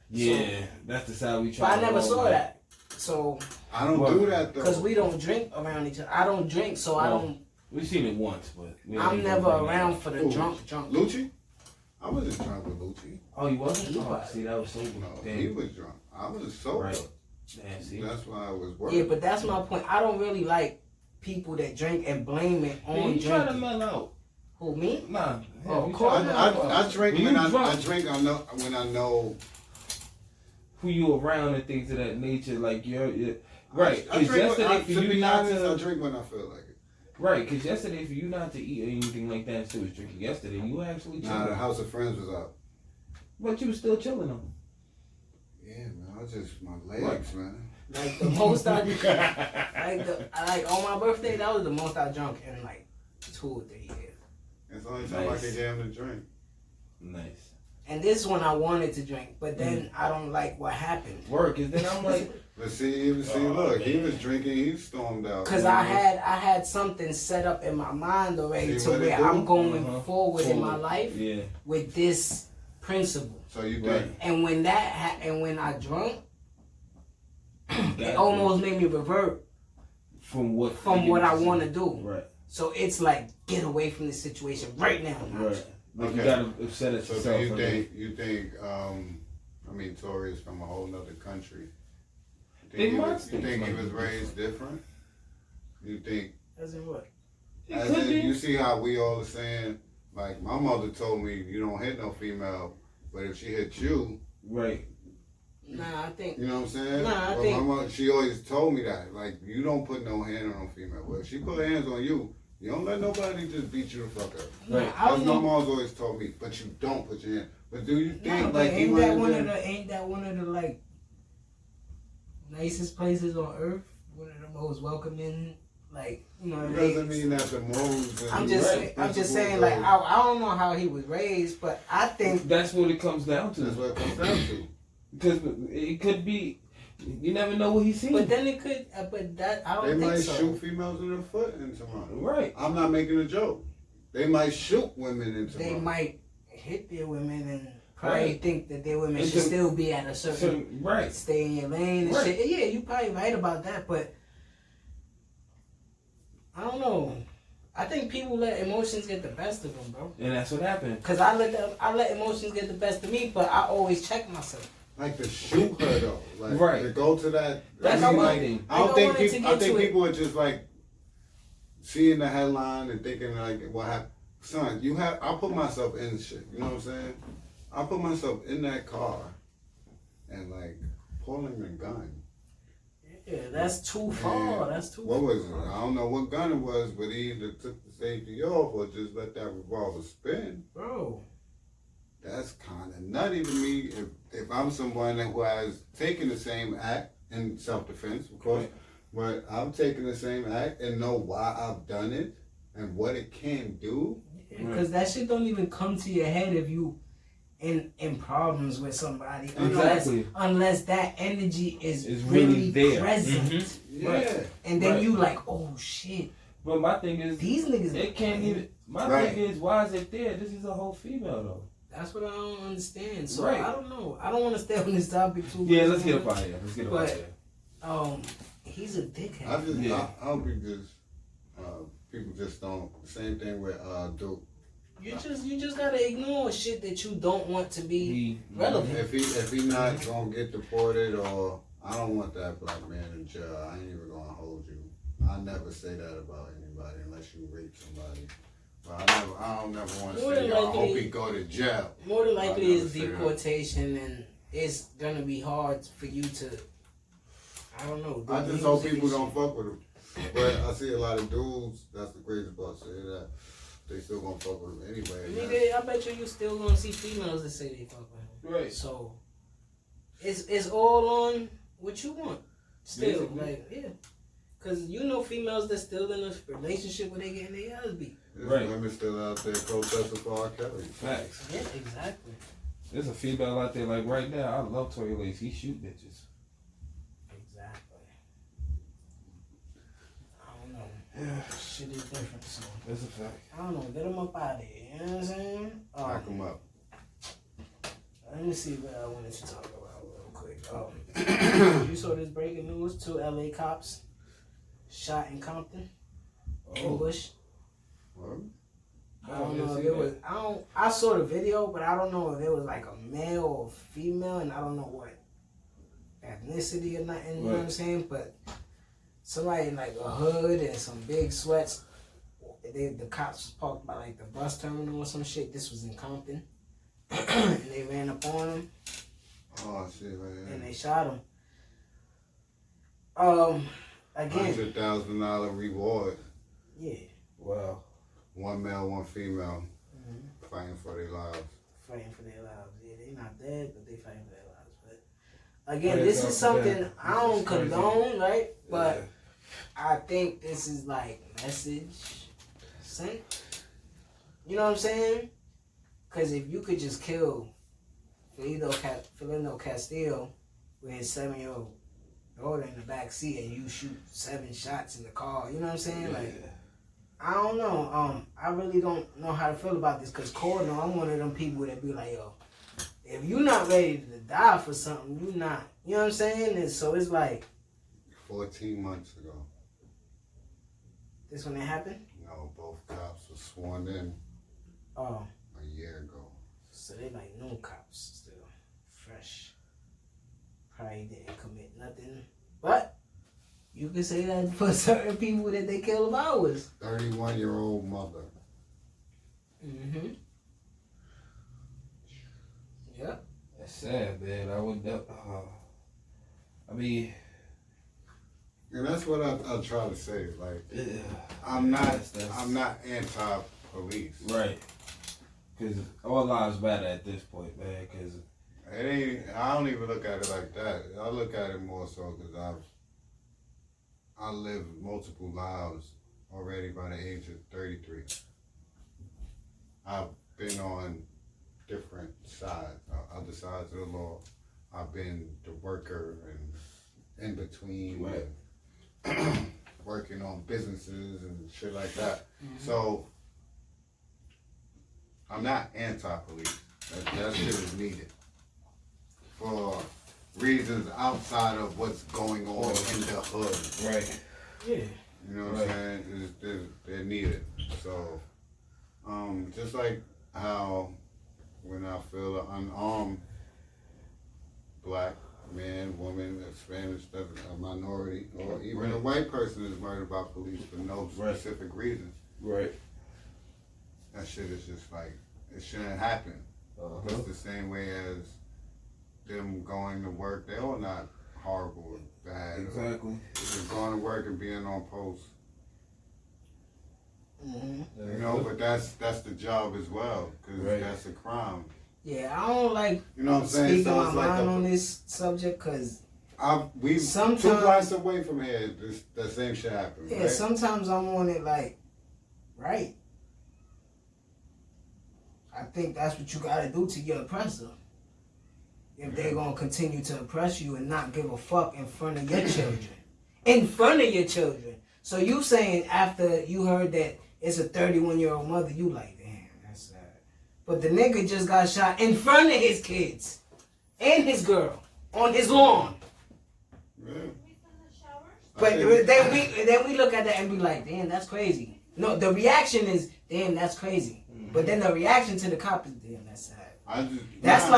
Yeah, so, that's the side we try. But I never saw that. So I don't do that though. Because we don't drink around each other. I don't drink, so I don't. We've seen it once, but I'm never around for the drunk. Lucci? I wasn't drunk with Lucci. Oh, you wasn't? Oh, see, that was sober. No, he was drunk. I was sober. Right. Yeah, see? That's why I was working. Yeah, but that's my point. I don't really like people that drink and blame it on drinking. You trying to mellow out. Who, me? Nah. Oh, cool. I drink when I drink. I know when I know who you around and things of that nature. Like you're right. I drink yesterday for you not to. I drink when I feel like it. Right, because yesterday for you not to eat or anything like that, still was drinking yesterday. You were actually chilling. Nah, the House of Friends was up. But you were still chilling though. Yeah, man. I was just my legs, man. Like the most I like on my birthday, that was the most I drunk in like 2 or 3 years. It's the only time I could get him to drink. Nice. And this one I wanted to drink, but then I don't like what happened. Work, and then I'm like, but see, look, he was drinking, he stormed out. Cause I had something set up in my mind already to where I'm going forward in my life with this principle. So you think? And when that and when I drunk, it almost made me revert from what I want to do. Right. So it's like get away from this situation right now. Right. Like okay. You gotta set it. So do you think? I mean, Tory is from a whole nother country. You think he was raised different? You think? As in what? As in, you see how we all are saying, like my mother told me, you don't hit no female, but if she hit you, right? Nah, I think. You know what I'm saying? Nah, I but think. my mother, she always told me that, like you don't put no hand on no female. But if she put hands on you, you don't let nobody just beat you the fuck up. Right. That's my mom's always told me. But you don't put your hand. But do you think like ain't that one of the like nicest places on earth? One of the most welcoming, like you know. It doesn't mean that the morals. I'm just saying, like I don't know how he was raised, but I think that's what it comes down to. That's what it comes down to. Because it could be, you never know what he's seen. But then it could, but that I don't think so. They might shoot females in the foot in tomorrow. Right. I'm not making a joke. They might shoot women in tomorrow. They might hit their women and probably think that their women should still be at a certain stay in your lane and shit. Yeah, you probably right about that, but I don't know. I think people let emotions get the best of them, bro. And that's what happened. Cause I let emotions get the best of me, but I always check myself. Like to shoot her though, like to go to that. That's I mean, one like, thing. I think people are just like seeing the headline and thinking like, what happened? Son, I put myself in shit. You know what I'm saying? I put myself in that car and like pulling the gun. Yeah, that's too far. And that's too what far. was it? I don't know what gun it was, but he either took the safety off or just let that revolver spin. Bro. That's kind of nutty to me. If I'm someone who has taken the same act in self-defense, of course, but I'm taking the same act and know why I've done it and what it can do. Because that shit don't even come to your head if you in problems with somebody. Unless that energy is really there. Present. Mm-hmm. Yeah. And then you like, oh shit. But my thing is, these niggas. It can't even. My thing is, why is it there? This is a whole female though. That's what I don't understand. So I don't know. I don't want to stay on this topic too much. Yeah, let's get up out of here. Let's get up out of here. He's a dickhead. I hope people just don't. Same thing with Duke. You just gotta ignore shit that you don't want to be relevant. If he not gonna get deported, or I don't want that black man in jail, I ain't even gonna hold you. I never say that about anybody unless you rape somebody. But I don't never want to say, I hope he go to jail. More than likely it's deportation, and it's gonna be hard for you to, I don't know. I just hope people don't fuck with him. But I see a lot of dudes, that's the crazy part, say that they still gonna fuck with him anyway. I bet you still gonna see females that say they fuck with him. Right. So, it's all on what you want. Still, Because you know females that still in a relationship where they getting their ass beat. There's women still out there protesting for R. Kelly. Facts. Yeah, exactly. There's a female out there like right now. I love Tory Lanez. He shoot bitches. Exactly. I don't know. Yeah. Shit is different. So that's a fact. I don't know. Get him up out of here. You know what I'm saying? Knock him up. Let me see what I wanted to talk about real quick. You saw this breaking news? 2 LA cops shot in Compton. Ambush. What? I don't know if it was. I saw the video, but I don't know if it was like a male or female, and I don't know what ethnicity or nothing. You know what I'm saying? But somebody in like a hood and some big sweats. The cops was parked by like the bus terminal or some shit. This was in Compton, and they ran up on him. Oh shit! Right. And they shot him. Again. $100,000 reward. Yeah. Wow. 1 male, 1 female, fighting for their lives. Fighting for their lives. Yeah, they not dead, but they fighting for their lives. But again, this is something I don't condone, right? But I think this is like message sent. You know what I'm saying? Because if you could just kill Philando Castillo with his 7-year-old daughter in the back seat and you shoot 7 shots in the car, you know what I'm saying? Like, I don't know. I really don't know how to feel about this because Corey, I'm one of them people that be like, yo, if you're not ready to die for something, you not. You know what I'm saying? And so it's like 14 months ago. This when it happened? No, both cops were sworn in a year ago. So they like new cops still. Fresh. Probably didn't commit nothing. But you can say that for certain people that they kill of ours. 31-year-old mother. Mm-hmm. Yep. That's sad, man. I would. I mean. And that's what I try to say. Like, I'm not anti-police. Right. Because all lives matter at this point, man. Because it ain't. I don't even look at it like that. I look at it more so because I lived multiple lives already by the age of 33. I've been on different sides, other sides of the law. I've been the worker and in between. Right. Working on businesses and shit like that. So I'm not anti-police. That shit is needed for reasons outside of what's going on in the hood. Right. Yeah. You know what I'm saying? They're needed. So just like how when I feel an unarmed black man, woman, a Spanish, a minority, or even a white person is murdered by police for no specific reason. Right. That shit is just like, it shouldn't happen. It's the same way as them going to work. They're all not horrible or bad. Exactly. Just going to work and being on post. Mm-hmm. You know, but that's the job as well, because that's a crime. Yeah, I don't like speaking my mind on this subject because we sometimes 2 blocks away from here, the same shit happens. Yeah, right? sometimes I'm on it like, right. I think that's what you gotta do to your oppressor. If they're gonna continue to oppress you and not give a fuck in front of your children. In front of your children. So you saying after you heard that it's a 31-year-old mother, you like, damn, that's sad. But the nigga just got shot in front of his kids and his girl on his lawn. Yeah. But then we look at that and be like, damn, that's crazy. No, the reaction is, damn, that's crazy. But then the reaction to the cop is, damn, that's sad. That's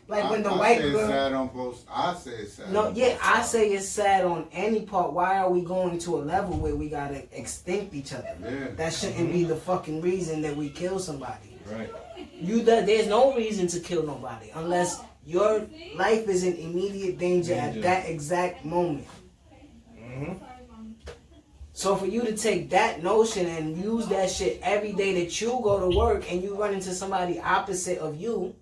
like when the white girl. It's sad on both. I say it's sad. No, yeah, I say it's sad on any part. Why are we going to a level where we gotta extinct each other? Yeah. That shouldn't be the fucking reason that we kill somebody. Right. There's no reason to kill nobody unless your life is in immediate danger at that exact moment. So for you to take that notion and use that shit every day that you go to work and you run into somebody opposite of you,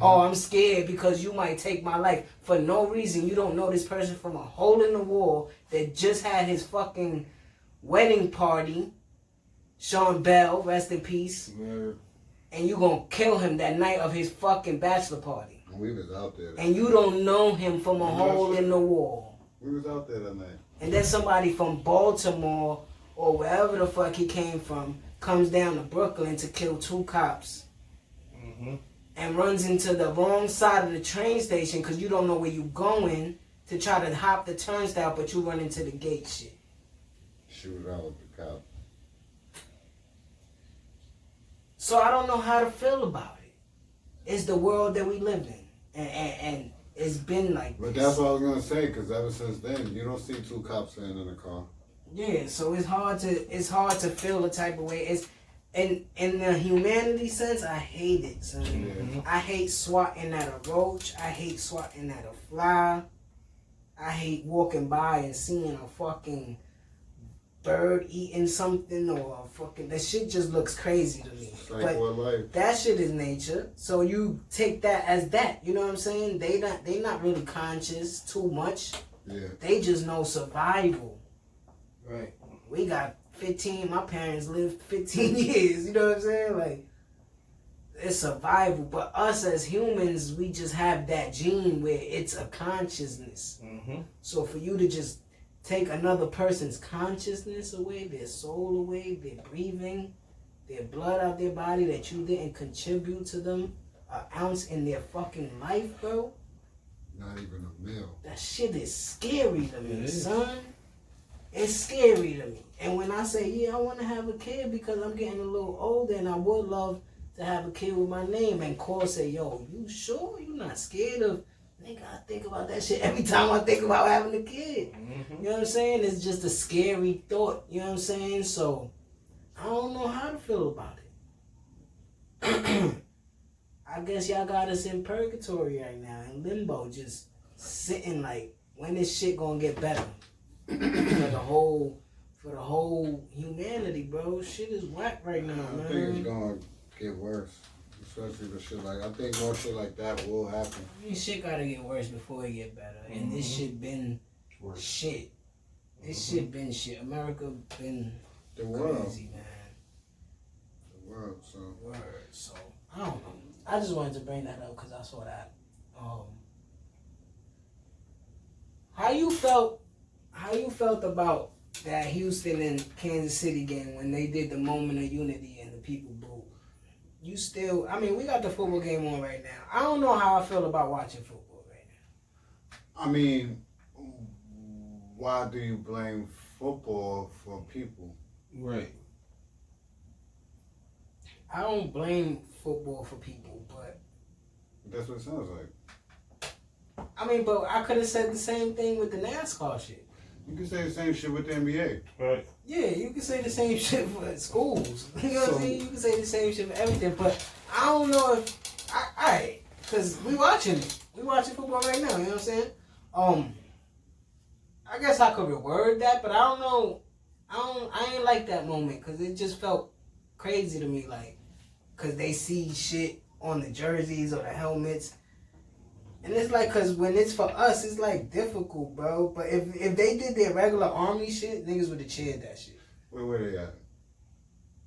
oh, I'm scared because you might take my life for no reason. You don't know this person from a hole in the wall that just had his fucking wedding party. Sean Bell, rest in peace. And you gonna kill him that night of his fucking bachelor party. We was out there. And you don't know him from a hole in the wall. We was out there that night. And then somebody from Baltimore or wherever the fuck he came from comes down to Brooklyn to kill 2 cops and runs into the wrong side of the train station because you don't know where you going to try to hop the turnstile, but you run into the gate shit. Shoot out with the cop. So I don't know how to feel about it. It's the world that we live in, and it's been like But this. that's what I was gonna say, because ever since then, you don't see two cops sitting in a car. Yeah, so it's hard to feel the type of way. It's in the humanity sense, I hate it, son. Yeah. I hate swatting at a roach. I hate swatting at a fly. I hate walking by and seeing a fucking bird eating something or a fucking, that shit just looks crazy to me. Like what life? That shit is nature. So you take that as that. You know what I'm saying? They not really conscious too much. Yeah. They just know survival. Right. We got 15, my parents lived 15 years, you know what I'm saying? Like, it's survival. But us as humans, we just have that gene where it's a consciousness. Mm-hmm. So for you to just take another person's consciousness away, their soul away, their breathing, their blood out their body that you didn't contribute to them an ounce in their fucking life, bro. Not even a meal. That shit is scary to me, It is. son. It's scary to me. And when I say, yeah, I want to have a kid because I'm getting a little older and I would love to have a kid with my name, and Cole say, yo, you sure? You not scared of, nigga, I think about that shit every time I think about having a kid. Mm-hmm. You know what I'm saying? It's just a scary thought. You know what I'm saying? So, I don't know how to feel about it. I guess y'all got us in purgatory right now, in limbo, just sitting like, when this shit gonna get better? for the whole humanity, bro. Shit is whack right now, man. I think it's gonna get worse. Especially the shit like, I think more shit like that will happen. I mean, shit gotta get worse before it get better. And this shit been shit. This shit been shit. America been The world. crazy, man. The world, so. Word. So, I don't know. I just wanted to bring that up because I saw that. How you felt about that Houston and Kansas City game when they did the moment of unity and the people booed? You still, I mean, we got the football game on right now. I don't know how I feel about watching football right now. I mean, why do you blame football for people? Right. I don't blame football for people, but That's what it sounds like. I mean, but I could have said the same thing with the NASCAR shit. You can say the same shit with the NBA. Right. Yeah, you can say the same shit for schools. You know what I'm saying? You can say the same shit for everything, but I don't know if alright, cause we watching it. We watching football right now. You know what I'm saying? I guess I could reword that, but I don't know. I ain't like that moment because it just felt crazy to me, like, cause they see shit on the jerseys or the helmets. And it's like, cause when it's for us, it's like difficult, bro. But if they did their regular army shit, niggas would have cheered that shit. Where they at?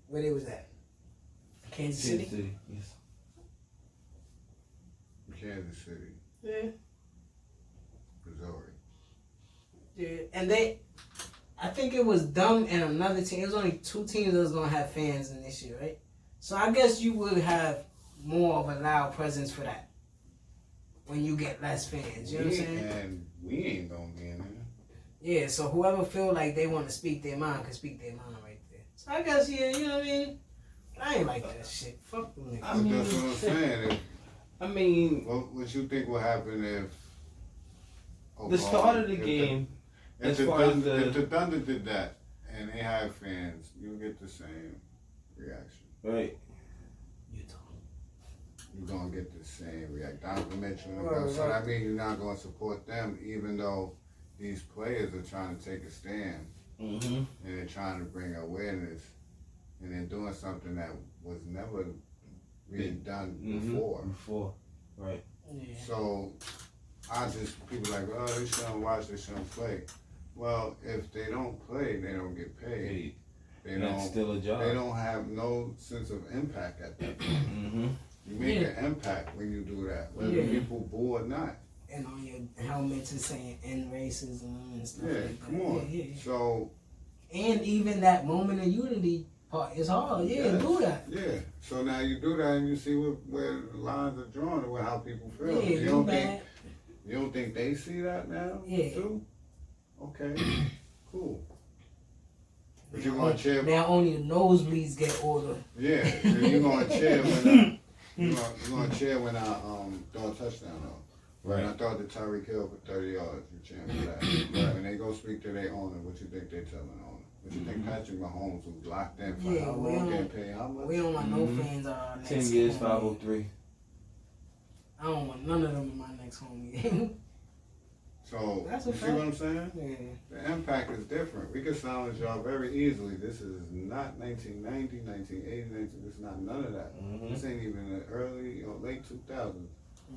Where they was at? Kansas City? Yes. Kansas City, Yeah. Missouri. Yeah. And I think it was dumb and another team. It was only 2 teams that was gonna have fans in this year, right? So I guess you would have more of a loud presence for that. When you get less fans, you know what I'm saying? And we ain't gonna be in there. Yeah, so whoever feel like they want to speak their mind can speak their mind right there. So I guess, yeah, you know what I mean? I ain't like that shit. Fuck them niggas. I mean, That's what I'm saying. What you think will happen if the start of the game, if the Thunder did that and they had fans, you'll get the same reaction. Right. You're gonna get the same reaction. Donovan Mitchell, so that means you're not gonna support them, even though these players are trying to take a stand and they're trying to bring awareness, and they're doing something that was never really done before. Right. Yeah. So people like, oh, they shouldn't watch, they shouldn't play. Well, if they don't play, they don't get paid. That's still a job. They don't have no sense of impact at that point. You make an impact when you do that, whether people boo or not. And on your helmets it's saying end racism and stuff like that. Come on. Yeah. So, and even that moment of unity part is hard. Do that. Yeah. So now you do that and you see where the lines are drawn and how people feel. Yeah, you don't bad. You don't think they see that now? Yeah. Too? Okay. Cool. But you gonna cheer? Now only the nosebleeds get order. Yeah. And you gonna cheer when you gonna cheer when I throw a touchdown though. When I thought the Tory killed for 30 yards, you cheering for that. When they go speak to their owner, what you think they telling the owner? What you think Patrick Mahomes, who's locked in for how long, getting paid how much? We don't want no fans on our next 10 years, 503. I don't want none of them in my next home game. So, That's a you see fact. what I'm saying? Yeah. The impact is different. We can silence y'all very easily. This is not 1990, 1980, this is not none of that. This ain't even the early or late 2000s.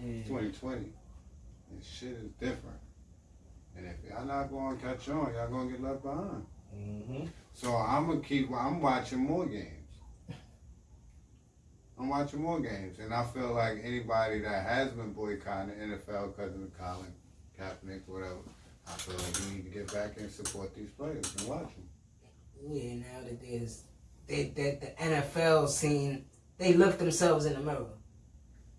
Yeah. 2020. And shit is different. And if y'all not going to catch on, y'all going to get left behind. So I'm watching more games. I'm watching more games. And I feel like anybody that has been boycotting the NFL because of the Colin Kaepernick, whatever, I feel like we need to get back and support these players and watch them. Yeah, now that the NFL scene, they look themselves in the mirror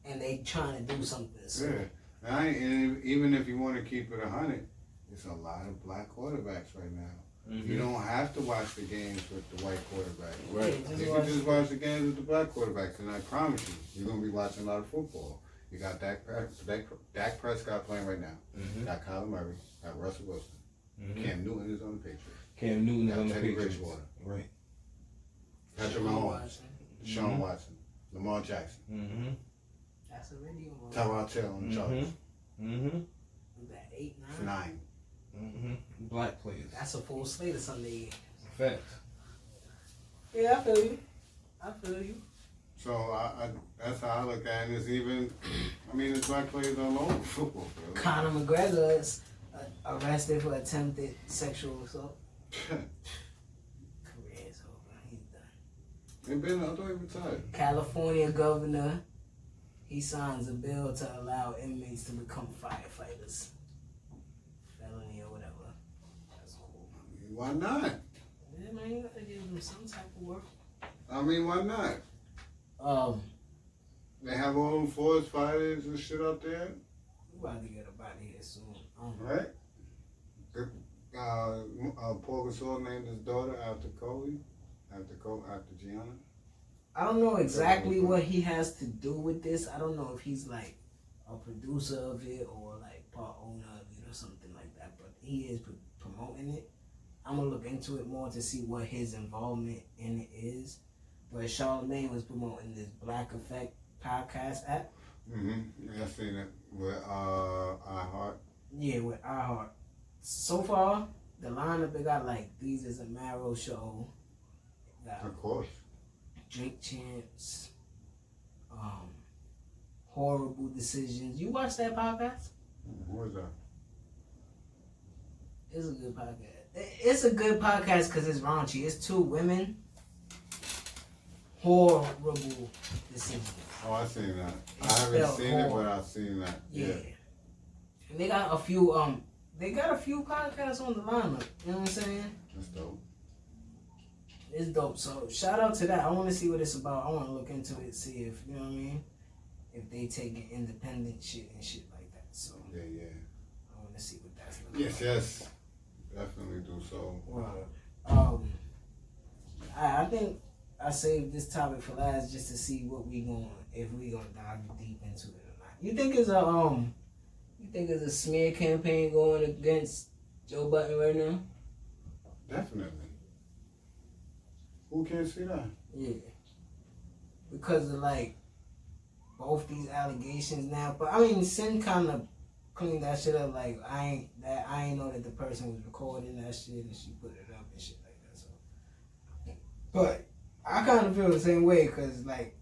and they trying to do something. So. Yeah. And even if you want to keep it 100, it's a lot of black quarterbacks right now. You don't have to watch the games with the white quarterbacks. Right. You can just watch the games with the black quarterbacks, and I promise you, you're going to be watching a lot of football. You got Dak Prescott playing right now. You got Kyler Murray, got Russell Wilson. Cam Newton is on the Patriots. Cam Newton is on the Teddy Patriots. Bridgewater. Right. Patrick Mahomes. Deshaun Watson. Lamar Jackson. That's a radio one. Tyrod Taylor on the Chargers. Was that 8, 9? 9. Black players. That's a full slate of Sunday games. Facts. Yeah, I feel you. So that's how I look at it. It's even, it's black players all over football. Bro. Conor McGregor is arrested for attempted sexual assault. Career is over. He's done. I thought he retired. California governor, he signs a bill to allow inmates to become firefighters. Felony or whatever. That's cool. Why not? Yeah, man, you gotta give them some type of work. Why not? They have all them forest fighters and shit out there. We about to get up out of here soon. Right? Paul Gasol named his daughter after Kobe, after Gianna. I don't know exactly what he has to do with this. I don't know if he's like a producer of it or like part owner of it or something like that. But he is promoting it. I'm gonna look into it more to see what his involvement in it is. But Charlamagne was promoting this Black Effect podcast app. Yeah, I seen it with iHeart. Yeah, with iHeart. So far, the lineup, they got like These Is a Marrow Show. Got Of course. Drink Champs. Horrible Decisions. You watch that podcast? What was that? It's a good podcast. It's a good podcast because it's raunchy. It's two women. Horrible decisions. Oh, I seen that. It's I haven't spelled seen it, horrible. but I've seen that. Yeah. And they got a few podcasts on the lineup. You know what I'm saying? That's dope. It's dope. So shout out to that. I want to see what it's about. I want to look into it, see if, you know what I mean, if they taking independent shit and shit like that. So Yeah. I want to see what that's looking like. Yes. Definitely do so. Well, I think I saved this topic for last just to see if we gonna dive deep into it or not. You think it's a smear campaign going against Joe Budden right now? Definitely. Who can't see that? Yeah. Because of like both these allegations now. But I mean, Sin kind of cleaned that shit up. Like I ain't know that the person was recording that shit and she put it up and shit like that. So, but I kind of feel the same way because like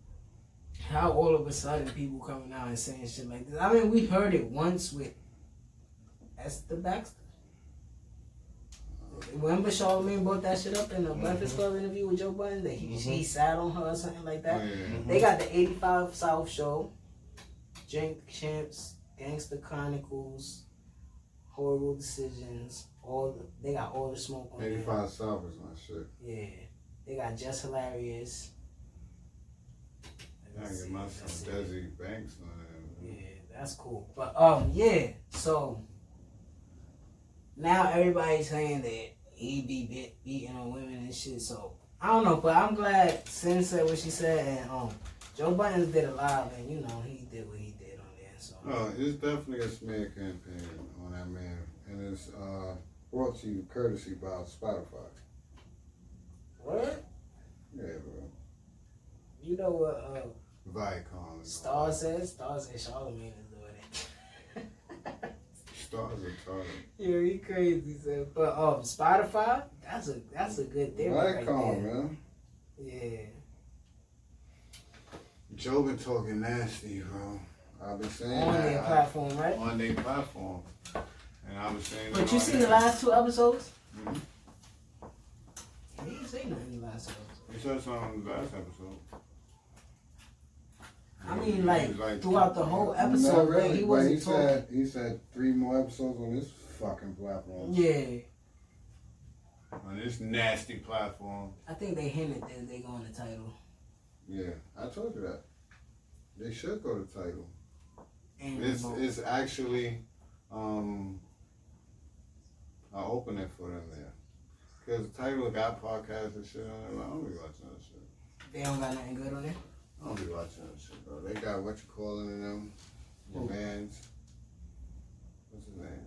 how all of a sudden people coming out and saying shit like this. I mean, we heard it once with Esther Baxter. Remember Charlamagne brought that shit up in the Breakfast Club interview with Joe Budden that he sat on her or something like that. They got the 85 South show, Drink Champs, Gangster Chronicles, Horrible Decisions. They got all the smoke on 85 South is my shit. Yeah, they got Just Hilarious. I get my son Desi Banks on it. Yeah, that's cool. But yeah, so So now everybody's saying that he be beating on women and shit. So I don't know, but I'm glad Sin said what she said, and Joe Budden did a live, and you know he did what he did on there. So it's definitely a smear campaign on that man, and it's brought to you courtesy by Spotify. What? Yeah, bro. You know what? Viacom. Star said Charlamagne is doing it. Stars are retarded. Yeah, he crazy, so. But Spotify, that's a good theory. Viacom, man. Yeah. Joe been talking nasty, bro. I've been saying on that. their platform, right? On their platform. And I was saying But you see the last 2 episodes? Mm-hmm. He didn't say nothing in the last episode. He said something in the last episode. I mean, like throughout the whole episode, really, he wasn't talking. He said 3 more episodes on this fucking platform. Yeah. On this nasty platform. I think they hinted that they go on the title. Yeah, I told you that. They should go to title. And It's actually an opening for them there. Because the title got podcasts and shit on it. I don't be watching that shit. They don't got nothing good on there? I don't be watching that shit, bro. They got what you calling in them, the bandz. What's his name?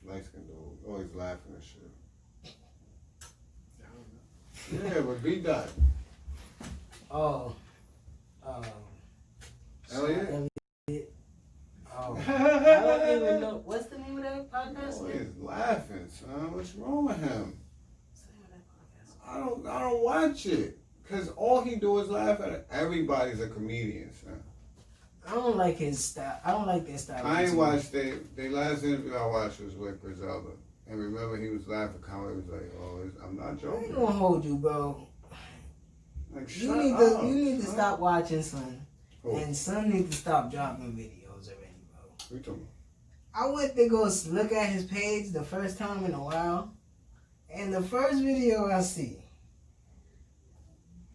Light skin dude. Always laughing and shit. Yeah, but B-Dot. Oh. Hell yeah. Oh. I don't even know. What's the name of that podcast? Always laughing, son. What's wrong with him? I don't watch it. Cause all he do is laugh at it. Everybody's a comedian, son. I don't like his style. I don't like their style. I ain't watched they last interview I watched was with Griselda. And remember he was laughing, Conway was like, I'm not I joking. ain't gonna hold you, bro. Like, You need to stop watching Son. Oh. And Son needs to stop dropping videos already, bro. What you talking I went to go look at his page the first time in a while. And the first video I see,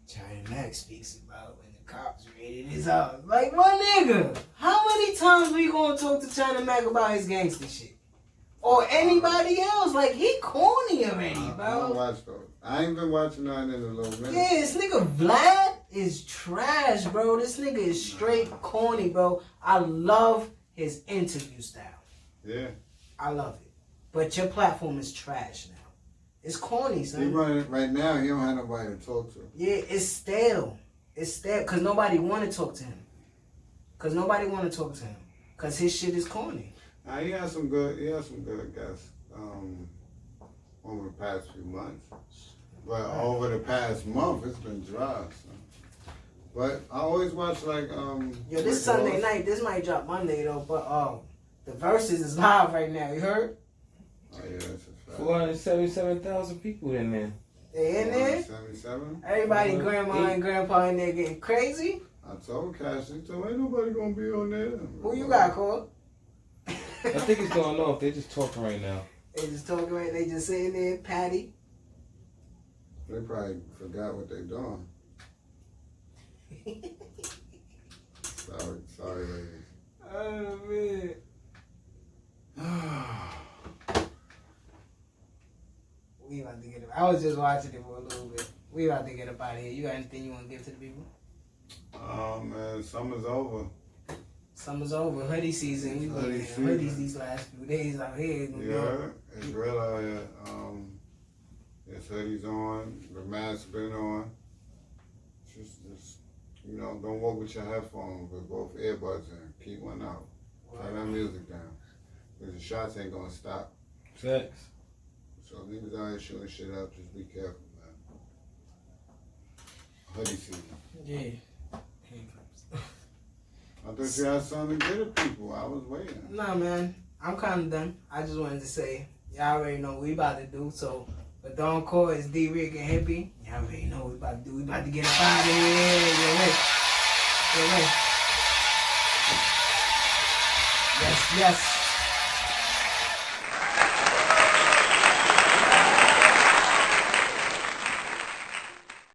China Mac speaks about when the cops raided his house. Like, my nigga, how many times we gonna talk to China Mac about his gangster shit? Or anybody else? Like, he corny already, bro. I don't watch those. I ain't been watching none in a little minute. Yeah, this nigga Vlad is trash, bro. This nigga is straight corny, bro. I love his interview style. Yeah. I love it. But your platform is trash now. It's corny, son. He running right now. He don't have nobody to talk to. Yeah, it's stale. It's stale because nobody want to talk to him. Because his shit is corny. He has some good guests over the past few months. But over the past month, it's been dry. So. But I always watch like Yo, this Sunday night, this might drop Monday though, but the Versus is live right now. You heard? Oh yeah, that's a fact. 477,000 people in there. They in there? 77. Everybody, grandma and grandpa in there getting crazy. I told Cash, ain't nobody gonna be on there. Who you got, Cole? I think it's going off. They're just talking right now. They just talking right. They just sitting there, Patty. They probably forgot what they doing. Sorry, ladies. Oh man. We about to get it. I was just watching it for a little bit. We about to get up out of here. You got anything you want to give to the people? Man, summer's over. Summer's over. Hoodie season. We Hoodie wearing season. hoodies these last few days out here in New York. Yeah, it's real out here. There's hoodies on. The mask's been on. Just don't walk with your headphones with both earbuds in. Keep one out. Turn that music down. Because the shots ain't gonna stop. Facts. So niggas out here shooting shit up, just be careful, man. Hoodie season. Yeah. I thought you had something to give to people. I was waiting. Nah, man. I'm kind of done. I just wanted to say, y'all already know what we about to do. So, but don't call it's Dricanhippie. Y'all already know what we about to do. We about to get up out of here. Yes, yes.